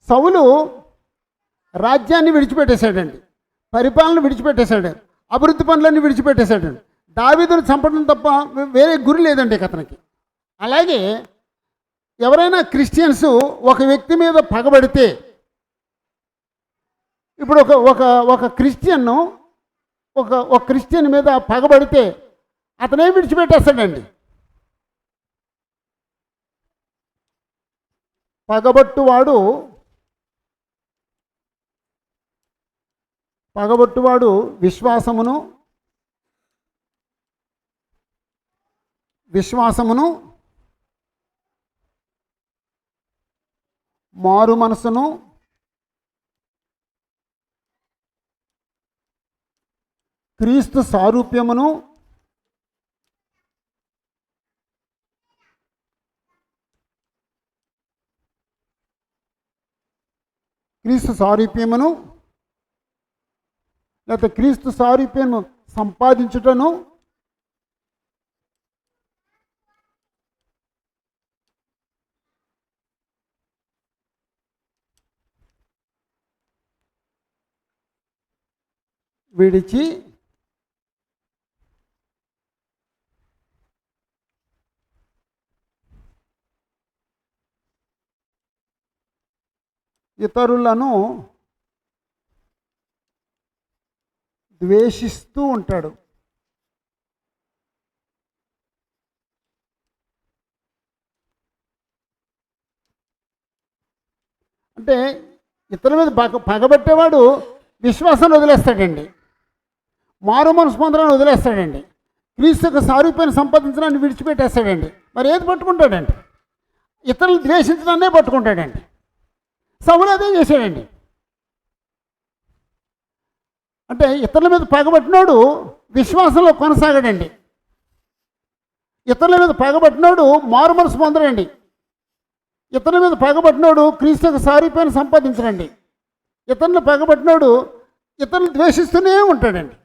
సౌలు రాజ్యాన్ని విడిచిపెట్టేశాడండి, పరిపాలన విడిచిపెట్టేశాడు, అభివృద్ధి పనులన్నీ విడిచిపెట్టేశాడండి. దావీదును చంపడం తప్ప వేరే గురి లేదండి అతనికి. అలాగే ఎవరైనా క్రిస్టియన్స్ ఒక వ్యక్తి మీద పగబడితే, ఇప్పుడు ఒక క్రిస్టియన్ను ఒక క్రిస్టియన్ మీద పగబడితే అతనే విడిచిపెట్టేస్తాడండి. పగబొట్టువాడు విశ్వాసమును మారు మనసును క్రీస్తు సారూప్యమును లేకపోతే క్రీస్తు సారూప్యము సంపాదించుటను విడిచి ఇతరులను ద్వేషిస్తూ ఉంటాడు. అంటే ఇతరుల మీద పగబట్టేవాడు విశ్వాసాన్ని వదిలేస్తాడండి, మారు మనసు పొందడాన్ని వదిలేస్తాడండి, క్రీస్తుకు సారూప్యాన్ని సంపాదించడాన్ని విడిచిపెట్టేస్తాడండి. మరి ఏది పట్టుకుంటాడండి? ఇతరులు ద్వేషించడాన్నే పట్టుకుంటాడండి. సౌలు అదే చేశాడండి. అంటే ఇతరుల మీద పగబట్టినోడు విశ్వాసంలో కొనసాగడండి. ఇతరుల మీద పగబట్టినోడు మారు మనసు పొందడండి. ఇతరుల మీద పగబట్టినోడు క్రీస్తుకు సారూప్యాన్ని సంపాదించడండి. ఇతరులు పగబట్టినోడు ఇతరులు ద్వేషిస్తూనే ఉంటాడండి.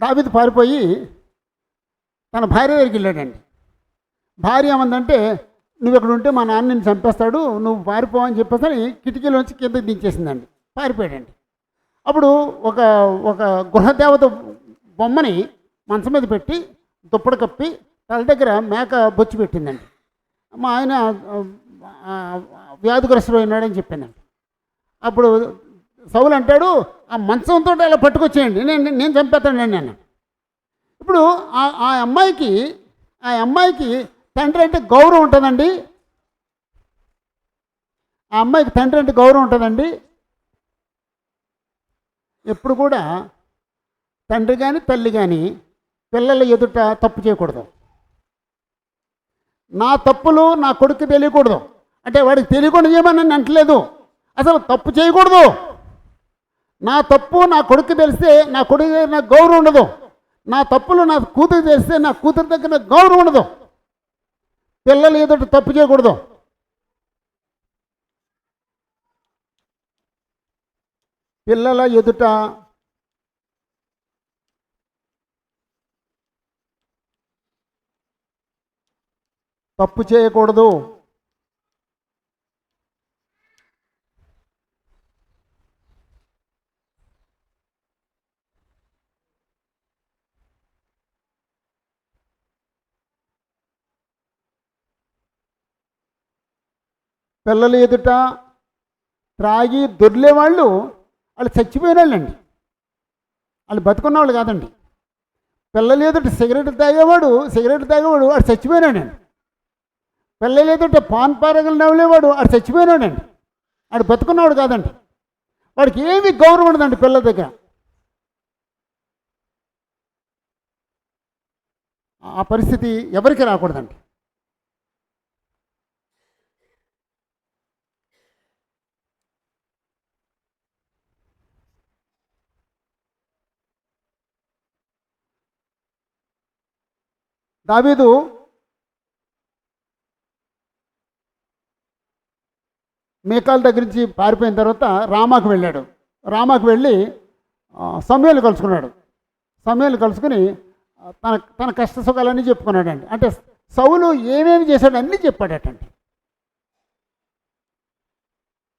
దావీదు పారిపోయి తన భార్య దగ్గరికి వెళ్ళాడండి. భార్య ఏమందంటే, నువ్వు ఇక్కడ ఉంటే మా నాన్న నిన్ను చంపేస్తాడు, నువ్వు పారిపోవని చెప్పేసి కిటికీలోంచి కిందకి దించేసిందండి. పారిపోయాడండి. అప్పుడు ఒక గృహదేవత బొమ్మని మంచం మీద పెట్టి దుప్పటి కప్పి తల దగ్గర మేక బొచ్చి పెట్టిందండి. మా ఆయన వ్యాధిగ్రస్తుడు అయినాడని చెప్పిందండి. అప్పుడు సౌలు అంటాడు, ఆ మంచంతో అలా పట్టుకొచ్చేయండి, నేను చంపేస్తానండి అన్నాను. ఇప్పుడు ఆ అమ్మాయికి తండ్రి అంటే గౌరవం ఉంటుందండి. ఆ అమ్మాయికి తండ్రి అంటే గౌరవం ఉంటుందండి. ఎప్పుడు కూడా తండ్రి కానీ తల్లి కానీ పిల్లల ఎదుట తప్పు చేయకూడదు. నా తప్పులు నా కొడుకు తెలియకూడదు. అంటే వాడికి తెలియకుండా చేయమని నేను అంటలేదు, అసలు తప్పు చేయకూడదు. నా తప్పు నా కొడుకు తెలిస్తే నా కొడుకు దగ్గర నాకు గౌరవం ఉండదు, నా తప్పులు నా కూతురు తెలిస్తే నా కూతురు దగ్గర నాకు గౌరవం ఉండదు. పిల్లలు ఎదుట తప్పు చేయకూడదు. పిల్లల ఎదుట తప్పు చేయకూడదు. పిల్లల ఎదుట త్రాగి దొర్లేవాళ్ళు వాళ్ళు చచ్చిపోయిన వాళ్ళండి, వాళ్ళు బతుకున్న వాళ్ళు కాదండి. పిల్లల ఎదుట సిగరెట్ తాగేవాడు వాడు చచ్చిపోయినాడండి. పిల్లల ఎదుట పాన్ పారగలు నవ్వులేవాడు వాడు చచ్చిపోయినాడండి, వాడు బతుకున్నవాడు కాదండి. వాడికి ఏమీ గౌరవం ఉండదండి పిల్లల దగ్గర. ఆ పరిస్థితి ఎవరికి రాకూడదండి. దావీదు మీకాల దగ్గర నుంచి పారిపోయిన తర్వాత రామాకు వెళ్ళాడు. రామాకు వెళ్ళి సమూయేలు కలుసుకున్నాడు. సమూయేలు కలుసుకుని తన తన కష్ట సుఖాలన్నీ చెప్పుకున్నాడండి. అంటే సౌలు ఏమేమి చేశాడు అన్నీ చెప్పాడటండి.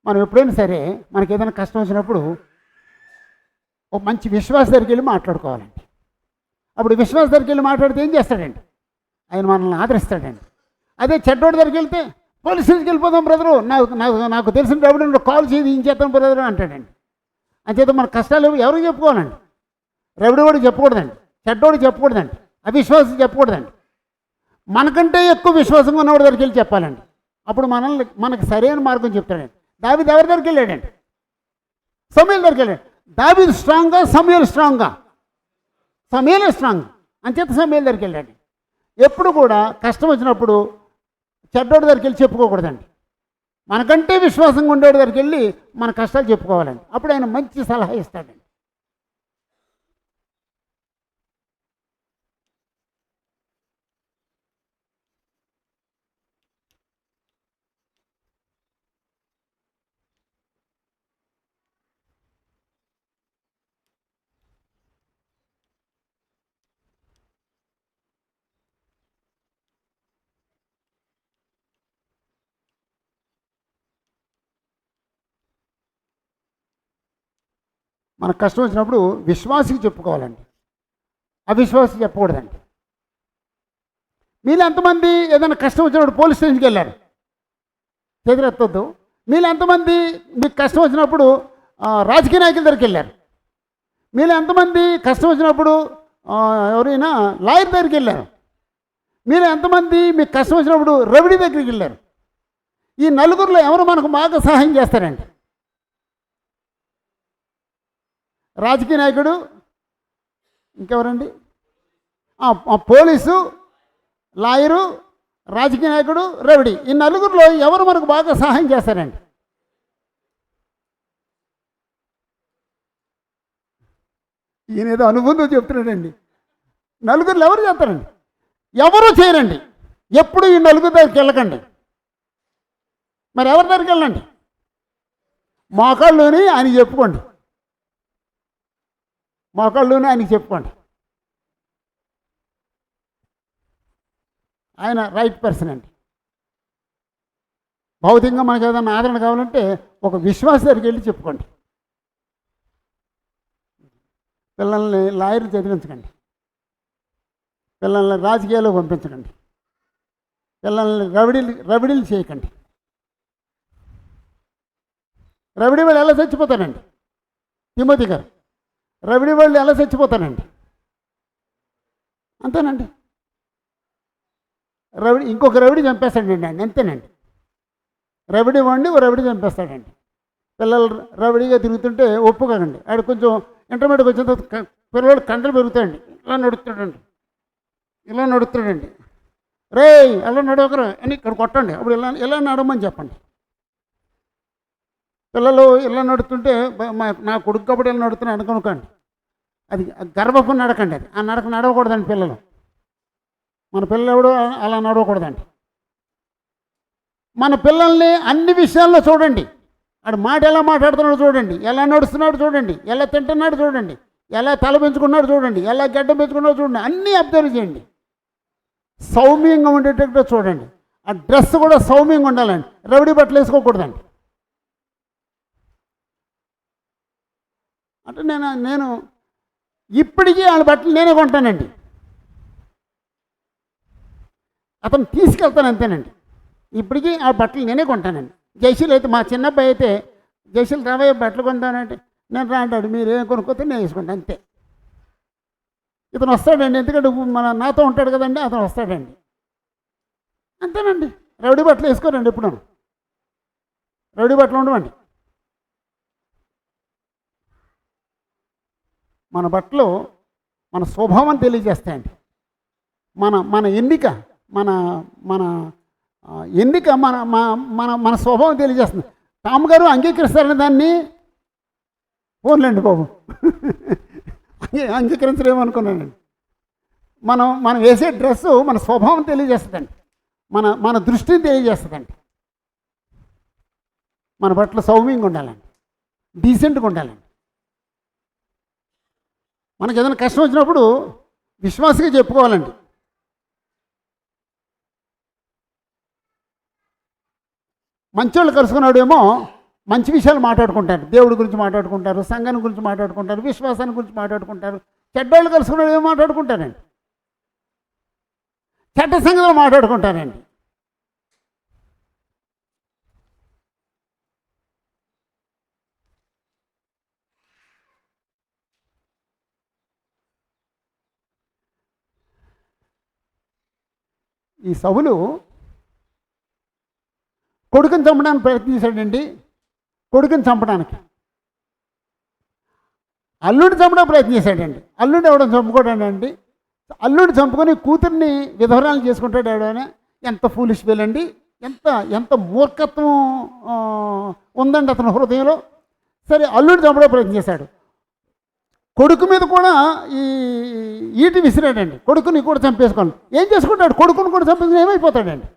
మనం ఎప్పుడైనా సరే మనకి ఏదైనా కష్టం వచ్చినప్పుడు ఒక మంచి విశ్వాస దగ్గరికి వెళ్ళి మాట్లాడుకోవాలండి. అప్పుడు విశ్వాస దగ్గరికి వెళ్ళి మాట్లాడితే ఏం చేస్తాడండి? ఆయన మనల్ని ఆదరిస్తాడండి. అదే చెడ్డోడి దగ్గరికి వెళ్తే పోలీస్ స్టేషన్కి వెళ్ళిపోదాం బ్రదరు, నాకు తెలిసిన డబ్బులు కాల్ చేసి ఏం చేస్తాను బ్రదరు అంటాడండి. అంచేత మన కష్టాలు ఎవరికి చెప్పుకోవాలండి? రెవడివాడికి చెప్పకూడదండి, చెడ్డోడికి చెప్పకూడదండి, అవిశ్వాసం చెప్పకూడదండి. మనకంటే ఎక్కువ విశ్వాసంగా ఉన్నవాడి దగ్గరికి వెళ్ళి చెప్పాలండి. అప్పుడు మనకు సరైన మార్గం చెప్తాడండి. దావీదు ఎవరి దగ్గరికి వెళ్ళాడండి? సమూయేలు దగ్గరికి వెళ్ళాడు. దావీదు స్ట్రాంగ్గా, సమూయేలు స్ట్రాంగ్గా? సమూయేలే స్ట్రాంగ్. అంచేత సమూయేలు దగ్గరికి వెళ్ళాడు. ఎప్పుడు కూడా కష్టం వచ్చినప్పుడు చెడ్డోడి దగ్గరికి వెళ్ళి చెప్పుకోకూడదండి. మనకంటే విశ్వాసంగా ఉండేవాడి దగ్గరికి వెళ్ళి మన కష్టాలు చెప్పుకోవాలండి. అప్పుడు ఆయన మంచి సలహా ఇస్తాడండి. మనకు కష్టం వచ్చినప్పుడు విశ్వాసికి చెప్పుకోవాలండి, అవిశ్వాసికి చెప్పకూడదండి. మీలో ఎంతమంది ఏదైనా కష్టం వచ్చినప్పుడు పోలీస్ స్టేషన్కి వెళ్ళారు? చేతులెత్తొద్దు. మీలో ఎంతమంది మీకు కష్టం వచ్చినప్పుడు రాజకీయ నాయకుల దగ్గరికి వెళ్ళారు? మీలో ఎంతమంది కష్టం వచ్చినప్పుడు ఎవరైనా లాయర్ దగ్గరికి వెళ్ళారు? మీలో ఎంతమంది మీకు కష్టం వచ్చినప్పుడు రెవెన్యూ దగ్గరికి వెళ్ళారు? ఈ నలుగురిలో ఎవరు మనకు బాగా సహాయం చేస్తారండి? రాజకీయ నాయకుడు, ఇంకెవరండి? పోలీసు, లాయరు, రాజకీయ నాయకుడు, రెవెన్యూ. ఈ నలుగురిలో ఎవరు మనకు బాగా సహాయం చేస్తారండి? ఈయన ఏదో అనుబంధం చెప్తున్నాడండి. నలుగురిలో ఎవరు చేస్తారండి? ఎవరు చేయరండి. ఎప్పుడు ఈ నలుగురు దగ్గరికి వెళ్ళకండి. మరి ఎవరి దగ్గరికి వెళ్ళండి? మోకాళ్ళలోని ఆయన చెప్పుకోండి, మోకాళ్ళలోనే ఆయనకి చెప్పుకోండి. ఆయన రైట్ పర్సన్ అండి. భౌతికంగా మనకు ఏదైనా ఆదరణ కావాలంటే ఒక విశ్వాస దగ్గరికి వెళ్ళి చెప్పుకోండి. పిల్లల్ని లాయర్లు చదివించకండి, పిల్లల్ని రాజకీయాల్లో పంపించకండి, పిల్లల్ని రవిడీలు చేయకండి. రవిడీ వాళ్ళు ఎలా చచ్చిపోతారండి? తిమోతి గారు, రవిడీ వాళ్ళు ఎలా చచ్చిపోతానండి? అంతేనండి. ఇంకొక రవిడీ చంపేస్తాడండి ఆయన, అంతేనండి. రవిడీ వాడిని ఓ రవిడీ చంపేస్తాడండి. పిల్లలు రవిడీగా తిరుగుతుంటే ఒప్పుకోకండి. ఆడ కొంచెం ఇంటర్మీడియట్కి వచ్చిన తర్వాత పిల్లలు కండలు పెరుగుతాయండి. ఇలా నడుస్తాడండి. రే అలా నడవకరా అని ఇక్కడ కొట్టండి. అప్పుడు ఇలా నడవమని చెప్పండి. పిల్లలు ఇలా నడుతుంటే నా కొడుకు కాబట్టి ఇలా నడుతున్నాడు అనుకోకండి, అది గర్వపు నడకండి, అది ఆ నడక నడవకూడదండి పిల్లలు. మన పిల్లలు ఎవడో అలా నడవకూడదండి. మన పిల్లల్ని అన్ని విషయాల్లో చూడండి, ఆడు మాట ఎలా మాట్లాడుతున్నాడు చూడండి, ఎలా నడుస్తున్నాడు చూడండి, ఎలా తింటున్నాడు చూడండి, ఎలా తల పెంచుకున్నాడు చూడండి, ఎలా గడ్డ పెంచుకున్నాడు చూడండి, అన్నీ అబ్జర్వ్ చేయండి. సౌమ్యంగా ఉండేటట్టు చూడండి. ఆ డ్రెస్ కూడా సౌమ్యంగా ఉండాలండి, రౌడీ బట్టలు వేసుకోకూడదండి. అంటే నేను ఇప్పటికీ వాళ్ళ బట్టలు నేనే కొంటానండి, అతను తీసుకెళ్తాను అంతేనండి. ఇప్పటికీ ఆ బట్టలు నేనే కొంటానండి. జయశీల్ అయితే, మా చిన్నబ్బాయి అయితే, జయశీల్ రాబోయే బట్టలు కొంటానంటే నేను రాంటాడు, మీరు ఏం కొనుక్కోతే నేను వేసుకుంటాను అంతే. ఇతను వస్తాడండి, ఎందుకంటే నాతో ఉంటాడు కదండి, అతను వస్తాడండి అంతేనండి. రౌడీ బట్టలు వేసుకోరండి, ఎప్పుడు రౌడీ బట్టలు ఉండవండి. మన బట్టలు మన స్వభావం తెలియజేస్తాయండి. మన ఎన్నిక మన మన ఎన్నిక మన మన మన స్వభావం తెలియజేస్తుంది. టామ్ గారు అంగీకరిస్తారని దాన్ని ఫోన్లేండి బాబు అంగీకరించలేమనుకున్నానండి. మనం వేసే డ్రెస్సు మన స్వభావం తెలియజేస్తుందండి, మన దృష్టిని తెలియజేస్తుందండి. మన బట్టలు సౌమ్యంగా ఉండాలండి, డీసెంట్గా ఉండాలండి. మనకు ఏదైనా కష్టం వచ్చినప్పుడు విశ్వాసంగా చెప్పుకోవాలండి. మంచోళ్ళు కలుసుకున్నాడేమో మంచి విషయాలు మాట్లాడుకుంటారు, దేవుడి గురించి మాట్లాడుకుంటారు, సంఘాన్ని గురించి మాట్లాడుకుంటారు, విశ్వాసాన్ని గురించి మాట్లాడుకుంటారు. చెడ్డోళ్ళు కలుసుకున్నాడు ఏమో మాట్లాడుకుంటారండి, చెడ్డ సంగతులు మాట్లాడుకుంటారండి. ఈ సౌలు కొడుకుని చంపడానికి ప్రయత్నించాడండి. కొడుకుని చంపడానికి అల్లుడిని చంపడానికి ప్రయత్నించాడండి. అల్లుడు ఎవడని చంపుకోడాడండి, అల్లుడిని చంపుకొని కూతుర్ని విధవరాలు చేసుకుంటాడు ఎవడైనా. ఎంత ఫూలిష్ వేలండి, ఎంత మూర్ఖత్వం ఉందండి అతని హృదయంలో. సరే, అల్లుడిని చంపడానికి ప్రయత్నం చేశాడు. కొడుకు మీద కూడా ఈటి విసిరాడండి, కొడుకుని కూడా చంపేసుకోండి. ఏం చేసుకుంటాడు, కొడుకుని కూడా చంపేసుకుని ఏమైపోతాడండి.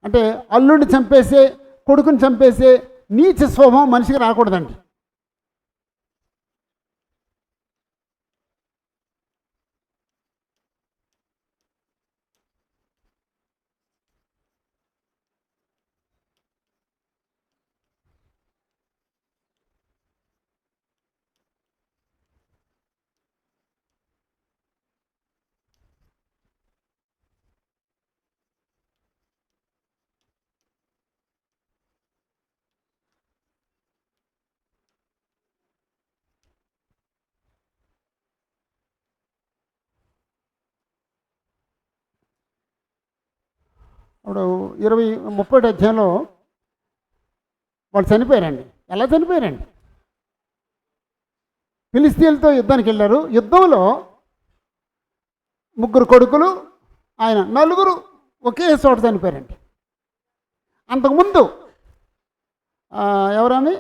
అంటే అల్లుడిని చంపేసే, కొడుకుని చంపేసే నీచ స్వభావం మనిషికి రాకూడదండి. అప్పుడు 30 అధ్యాయంలో వాళ్ళు చనిపోయారండి. ఎలా చనిపోయారండి? ఫిలిస్తీన్లతో యుద్ధానికి వెళ్ళారు. యుద్ధంలో 3 కొడుకులు, ఆయన 4 ఒకే చోట చనిపోయారండి. అంతకుముందు ఎవరని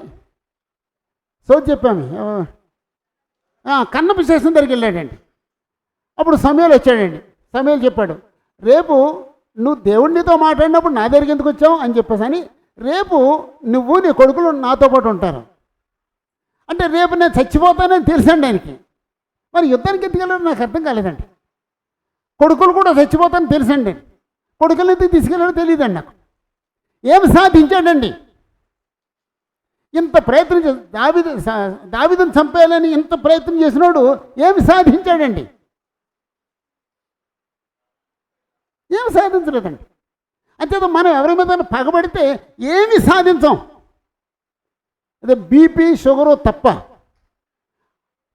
చెప్పాము, కన్నప స్టేషన్ దగ్గరికి వెళ్ళాడండి. అప్పుడు సమయాలు వచ్చాడండి. సమయాలు చెప్పాడు, రేపు నువ్వు దేవుడినితో మాట్లాడినప్పుడు నా దగ్గరికి ఎందుకు వచ్చావు అని చెప్పేసి, రేపు నువ్వు నీ కొడుకులు నాతో పాటు ఉంటారు అంటే, రేపు నేను చచ్చిపోతానని తెలుసండి ఆయనకి. మరి యుద్ధానికి ఎందుకు వెళ్ళాడు నాకు అర్థం కాలేదండి. కొడుకులు కూడా చచ్చిపోతానని తెలుసండి, కొడుకులు ఎందుకు తీసుకెళ్ళాడో తెలియదండి నాకు. ఏమి సాధించాడండి? ఇంత ప్రయత్నం చేసి దావీదును చంపేయాలని ఇంత ప్రయత్నం చేసినోడు ఏమి సాధించాడండి? ఏమి సాధించలేదండి. అంతేత మనం ఎవరి మీద పగబడితే ఏమి సాధించాం. అదే బీపీ షుగరు తప్ప,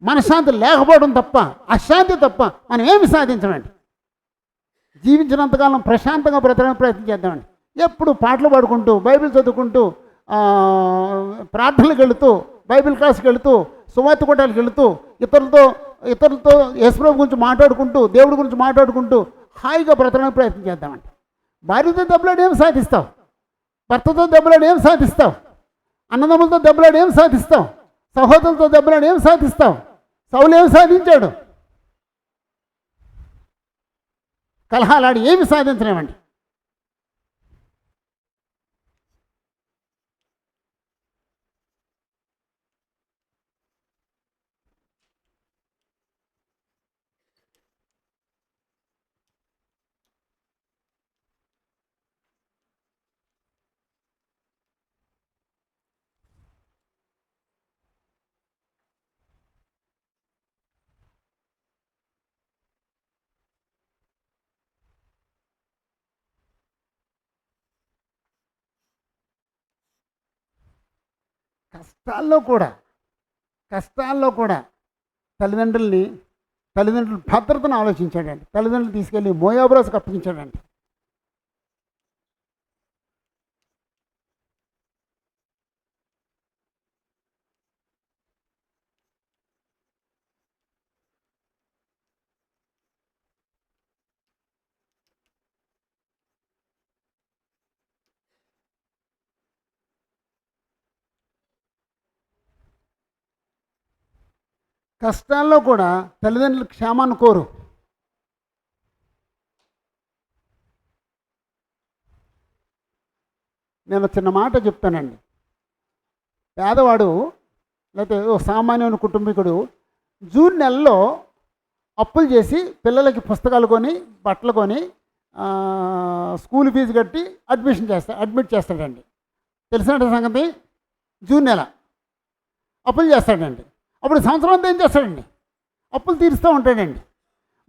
మనశ్శాంతి లేకపోవడం తప్ప, అశాంతి తప్ప మనం ఏమి సాధించమండి. జీవించినంతకాలం ప్రశాంతంగా బ్రతకడానికి ప్రయత్నం చేద్దామండి. ఎప్పుడు పాటలు పాడుకుంటూ, బైబిల్ చదువుకుంటూ, ప్రార్థనలకు వెళుతూ, బైబిల్ క్లాస్కి వెళుతూ, సువార్త కొట్టాలకు వెళుతూ, ఇతరులతో యేసుప్రభు గురించి మాట్లాడుకుంటూ, దేవుడి గురించి మాట్లాడుకుంటూ హాయిగా బ్రతకడానికి ప్రయత్నం చేద్దామండి. భార్యతో దెబ్బలాడి ఏమి సాధిస్తావు? భర్తతో దెబ్బలాడి ఏం సాధిస్తావు? అన్నదమ్ములతో దెబ్బలాడి ఏం సాధిస్తావు? సహోదరులతో దెబ్బలాడి ఏం సాధిస్తావు? సౌలు ఏం సాధించాడు? కలహాలాడి ఏమి సాధించలేమండి. కష్టాల్లో కూడా తల్లిదండ్రుల భద్రతను ఆలోచించాడండి. తల్లిదండ్రులు తీసుకెళ్ళి మోయాబురాజుకు అప్పగించాడండి. కష్టాల్లో కూడా తల్లిదండ్రుల క్షేమాన్ని కోరు. నేను చిన్న మాట చెప్తానండి. పేదవాడు లేకపోతే ఓ సామాన్యుని కుటుంబీకుడు జూన్ నెలలో అప్పులు చేసి పిల్లలకి పుస్తకాలు కొని బట్టలు కొని స్కూల్ ఫీజు కట్టి అడ్మిట్ చేస్తాడండి. తెలిసిన సంగతి, జూన్ నెల అప్పులు చేస్తాడండి. అప్పుడు సంవత్సరం అంతా ఏం చేస్తాడండి? అప్పులు తీరుస్తూ ఉంటాడండి.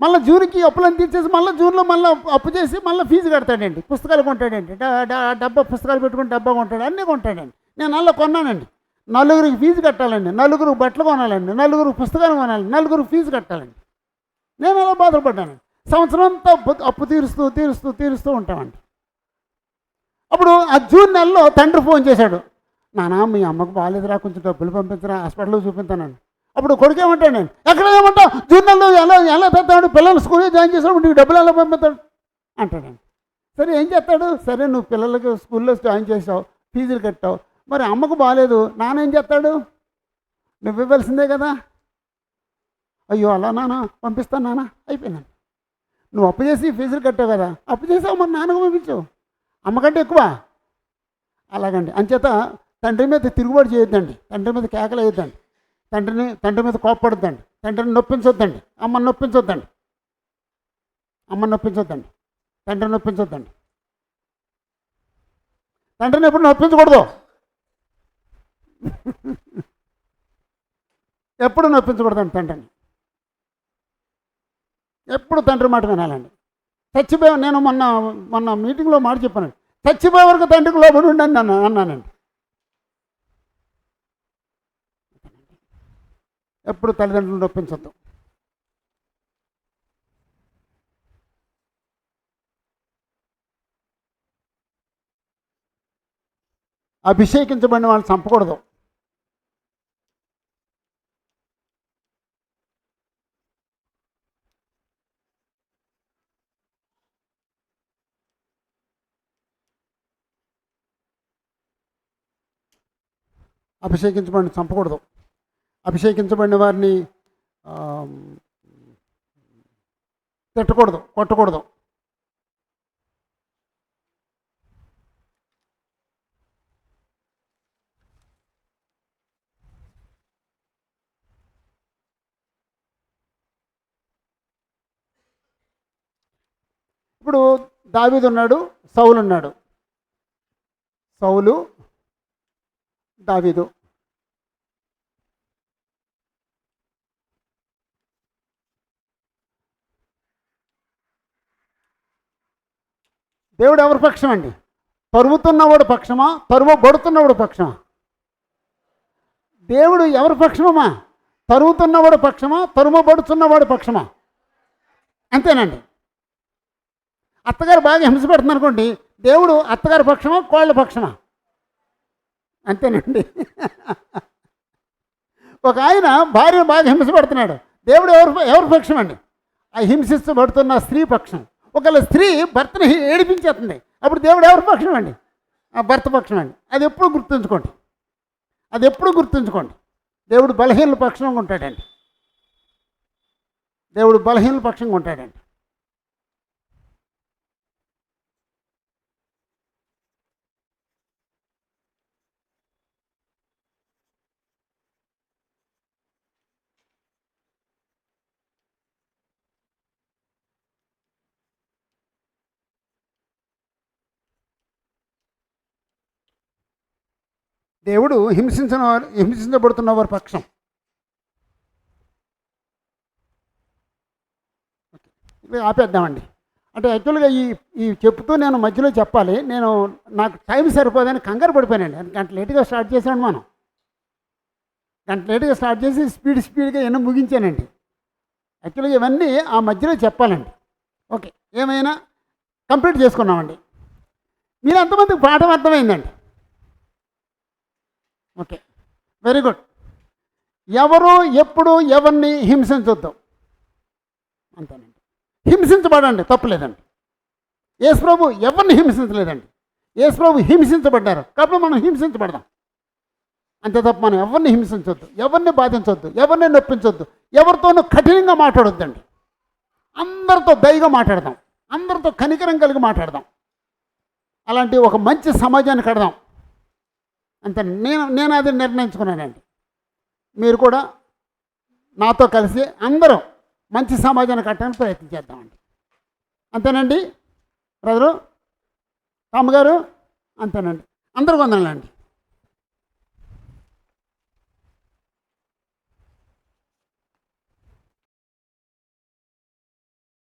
మళ్ళీ జూన్కి అప్పులను తీర్చేసి మళ్ళీ జూన్లో మళ్ళీ అప్పు చేసి మళ్ళీ ఫీజు కడతాడండి. పుస్తకాలు కొంటాడండి. డబ్బా పుస్తకాలు పెట్టుకుని డబ్బా కొంటాడు, అన్నీ కొంటాడండి. నేను నల్ల కొన్నానండి. నలుగురికి ఫీజు కట్టాలండి, నలుగురికి బట్టలు కొనాలండి, నలుగురికి పుస్తకాలు కొనాలి, నలుగురికి ఫీజు కట్టాలండి. నేను అలా బాధపడ్డాను. సంవత్సరం అంతా అప్పు తీరుస్తూ ఉంటామండి. అప్పుడు ఆ జూన్ నెలలో తండ్రి ఫోన్ చేశాడు, నాన్న మీ అమ్మకు బాగాలేదురా, కొంచెం డబ్బులు పంపించరా, హాస్పిటల్లో చూపించానండి. అప్పుడు కొడుకు ఏమంటాడు, నేను ఎక్కడ ఏమంటావు, జూన్ నెలలో ఎలా తెస్తాడు, పిల్లలు స్కూల్లో జాయిన్ చేసినప్పుడు నీకు డబ్బులు ఎలా పంపిస్తాడు అంటాడండి. సరే ఏం చేస్తాడు? సరే నువ్వు పిల్లలకి స్కూల్లో జాయిన్ చేసావు, ఫీజులు కట్టావు, మరి అమ్మకు బాగాలేదు, నాన్న ఏం చేస్తాడు? నువ్వు ఇవ్వాల్సిందే కదా. అయ్యో అలా నాన్న పంపిస్తాను నాన్న, అయిపోయిందండి. నువ్వు అప్పు చేసి ఫీజులు కట్టావు కదా, అప్పు చేసావు, మరి నాన్నకు పంపించావు, అమ్మకంటే ఎక్కువ. అలాగండి. అంచేత తండ్రి మీద తిరుగుబాటు చేయొద్దండి, తండ్రి మీద కేకలు వేయొద్దండి, తండ్రి మీద కోప్పడొద్దండి, తండ్రిని నొప్పించొద్దండి, అమ్మని నొప్పించొద్దండి, తండ్రిని నొప్పించొద్దండి. తండ్రిని ఎప్పుడు నొప్పించకూడదు, ఎప్పుడు నొప్పించకూడదండి తండ్రిని. ఎప్పుడు తండ్రి మాట వినాలండి. చచ్చిపోయా, నేను మొన్న మీటింగ్లో మాట చెప్పానండి, చచ్చిపోయే వరకు తండ్రికి లోబడి ఉండండి అన్నానండి. ఎప్పుడు తల్లిదండ్రులు నొప్పించొద్దు. అభిషేకించబడిన వాళ్ళని చంపకూడదు. చంపకూడదు. అభిషేకించబడిన వారిని తిట్టకూడదు, కొట్టకూడదు. ఇప్పుడు దావీదు ఉన్నాడు, సౌలు ఉన్నాడు. సౌలు, దావీదు. దేవుడు ఎవరి పక్షం అండి? తరుముతున్నవాడు పక్షమా, తరుమబడుతున్నవాడు పక్షమా? దేవుడు ఎవరి పక్షమమ్మా? తరుముతున్నవాడు పక్షమా, తరుమబడుతున్నవాడు పక్షమా? అంతేనండి. అత్తగారు బాగా హింస పెడుతుంది అనుకోండి, దేవుడు అత్తగారి పక్షమా, కోళ్ళ పక్షమా? అంతేనండి. ఒక ఆయన భార్య బాగా హింస పెడుతున్నాడు, దేవుడు ఎవరి పక్షం అండి? ఆ హింసించబడుతున్న స్త్రీ పక్షం. ఒకవేళ స్త్రీ భర్తని ఏడిపించేస్తుంది, అప్పుడు దేవుడు ఎవరి పక్షం అండి? ఆ భర్త పక్షం అండి. అది ఎప్పుడు గుర్తుంచుకోండి, అది ఎప్పుడు గుర్తుంచుకోండి. దేవుడు బలహీనల పక్షంగా ఉంటాడండి, దేవుడు బలహీనల పక్షంగా ఉంటాడండి. దేవుడు హింసించబడుతున్న వారి పక్షం. ఇది ఆపేద్దామండి. అంటే యాక్చువల్గా ఈ చెప్తూ నేను మధ్యలో చెప్పాలి, నాకు టైం సరిపోదని కంగారు పడిపోయానండి. గంట లేటుగా స్టార్ట్ చేసాను, గంట లేటుగా స్టార్ట్ చేసి స్పీడ్గా ఎన్నో ముగించానండి. యాక్చువల్గా ఇవన్నీ ఆ మధ్యలో చెప్పాలండి. ఓకే, ఏమైనా కంప్లీట్ చేసుకున్నామండి. మీరు ఎంతమందికి పాఠం అర్థమైందండి? Okay, very good. ఎవరు ఎప్పుడు ఎవరిని హింసించొద్దు, అంతేనండి. హింసించబడండి, తప్పులేదండి. యేసుప్రభు ఎవరిని హింసించలేదండి, యేసుప్రభు హింసించబడ్డారు కాబట్టి మనం హింసించబడదాం, అంతే తప్ప మనం ఎవరిని హింసించొద్దు, ఎవరిని బాధించొద్దు, ఎవరిని నొప్పించొద్దు, ఎవరితోనూ కఠినంగా మాట్లాడొద్దండి. అందరితో దయగా మాట్లాడదాం, అందరితో కనికరం కలిగి మాట్లాడదాం. అలాంటి ఒక మంచి సమాజాన్ని కడదాం, అంతే. నేను అది నిర్ణయించుకున్నానండి. మీరు కూడా నాతో కలిసి అందరం మంచి సమాజాన్ని కట్టడానికి ప్రయత్నం చేద్దామండి. అంతేనండి బ్రదరు, రామగారు, అంతేనండి. అందరూ వందనాలండి.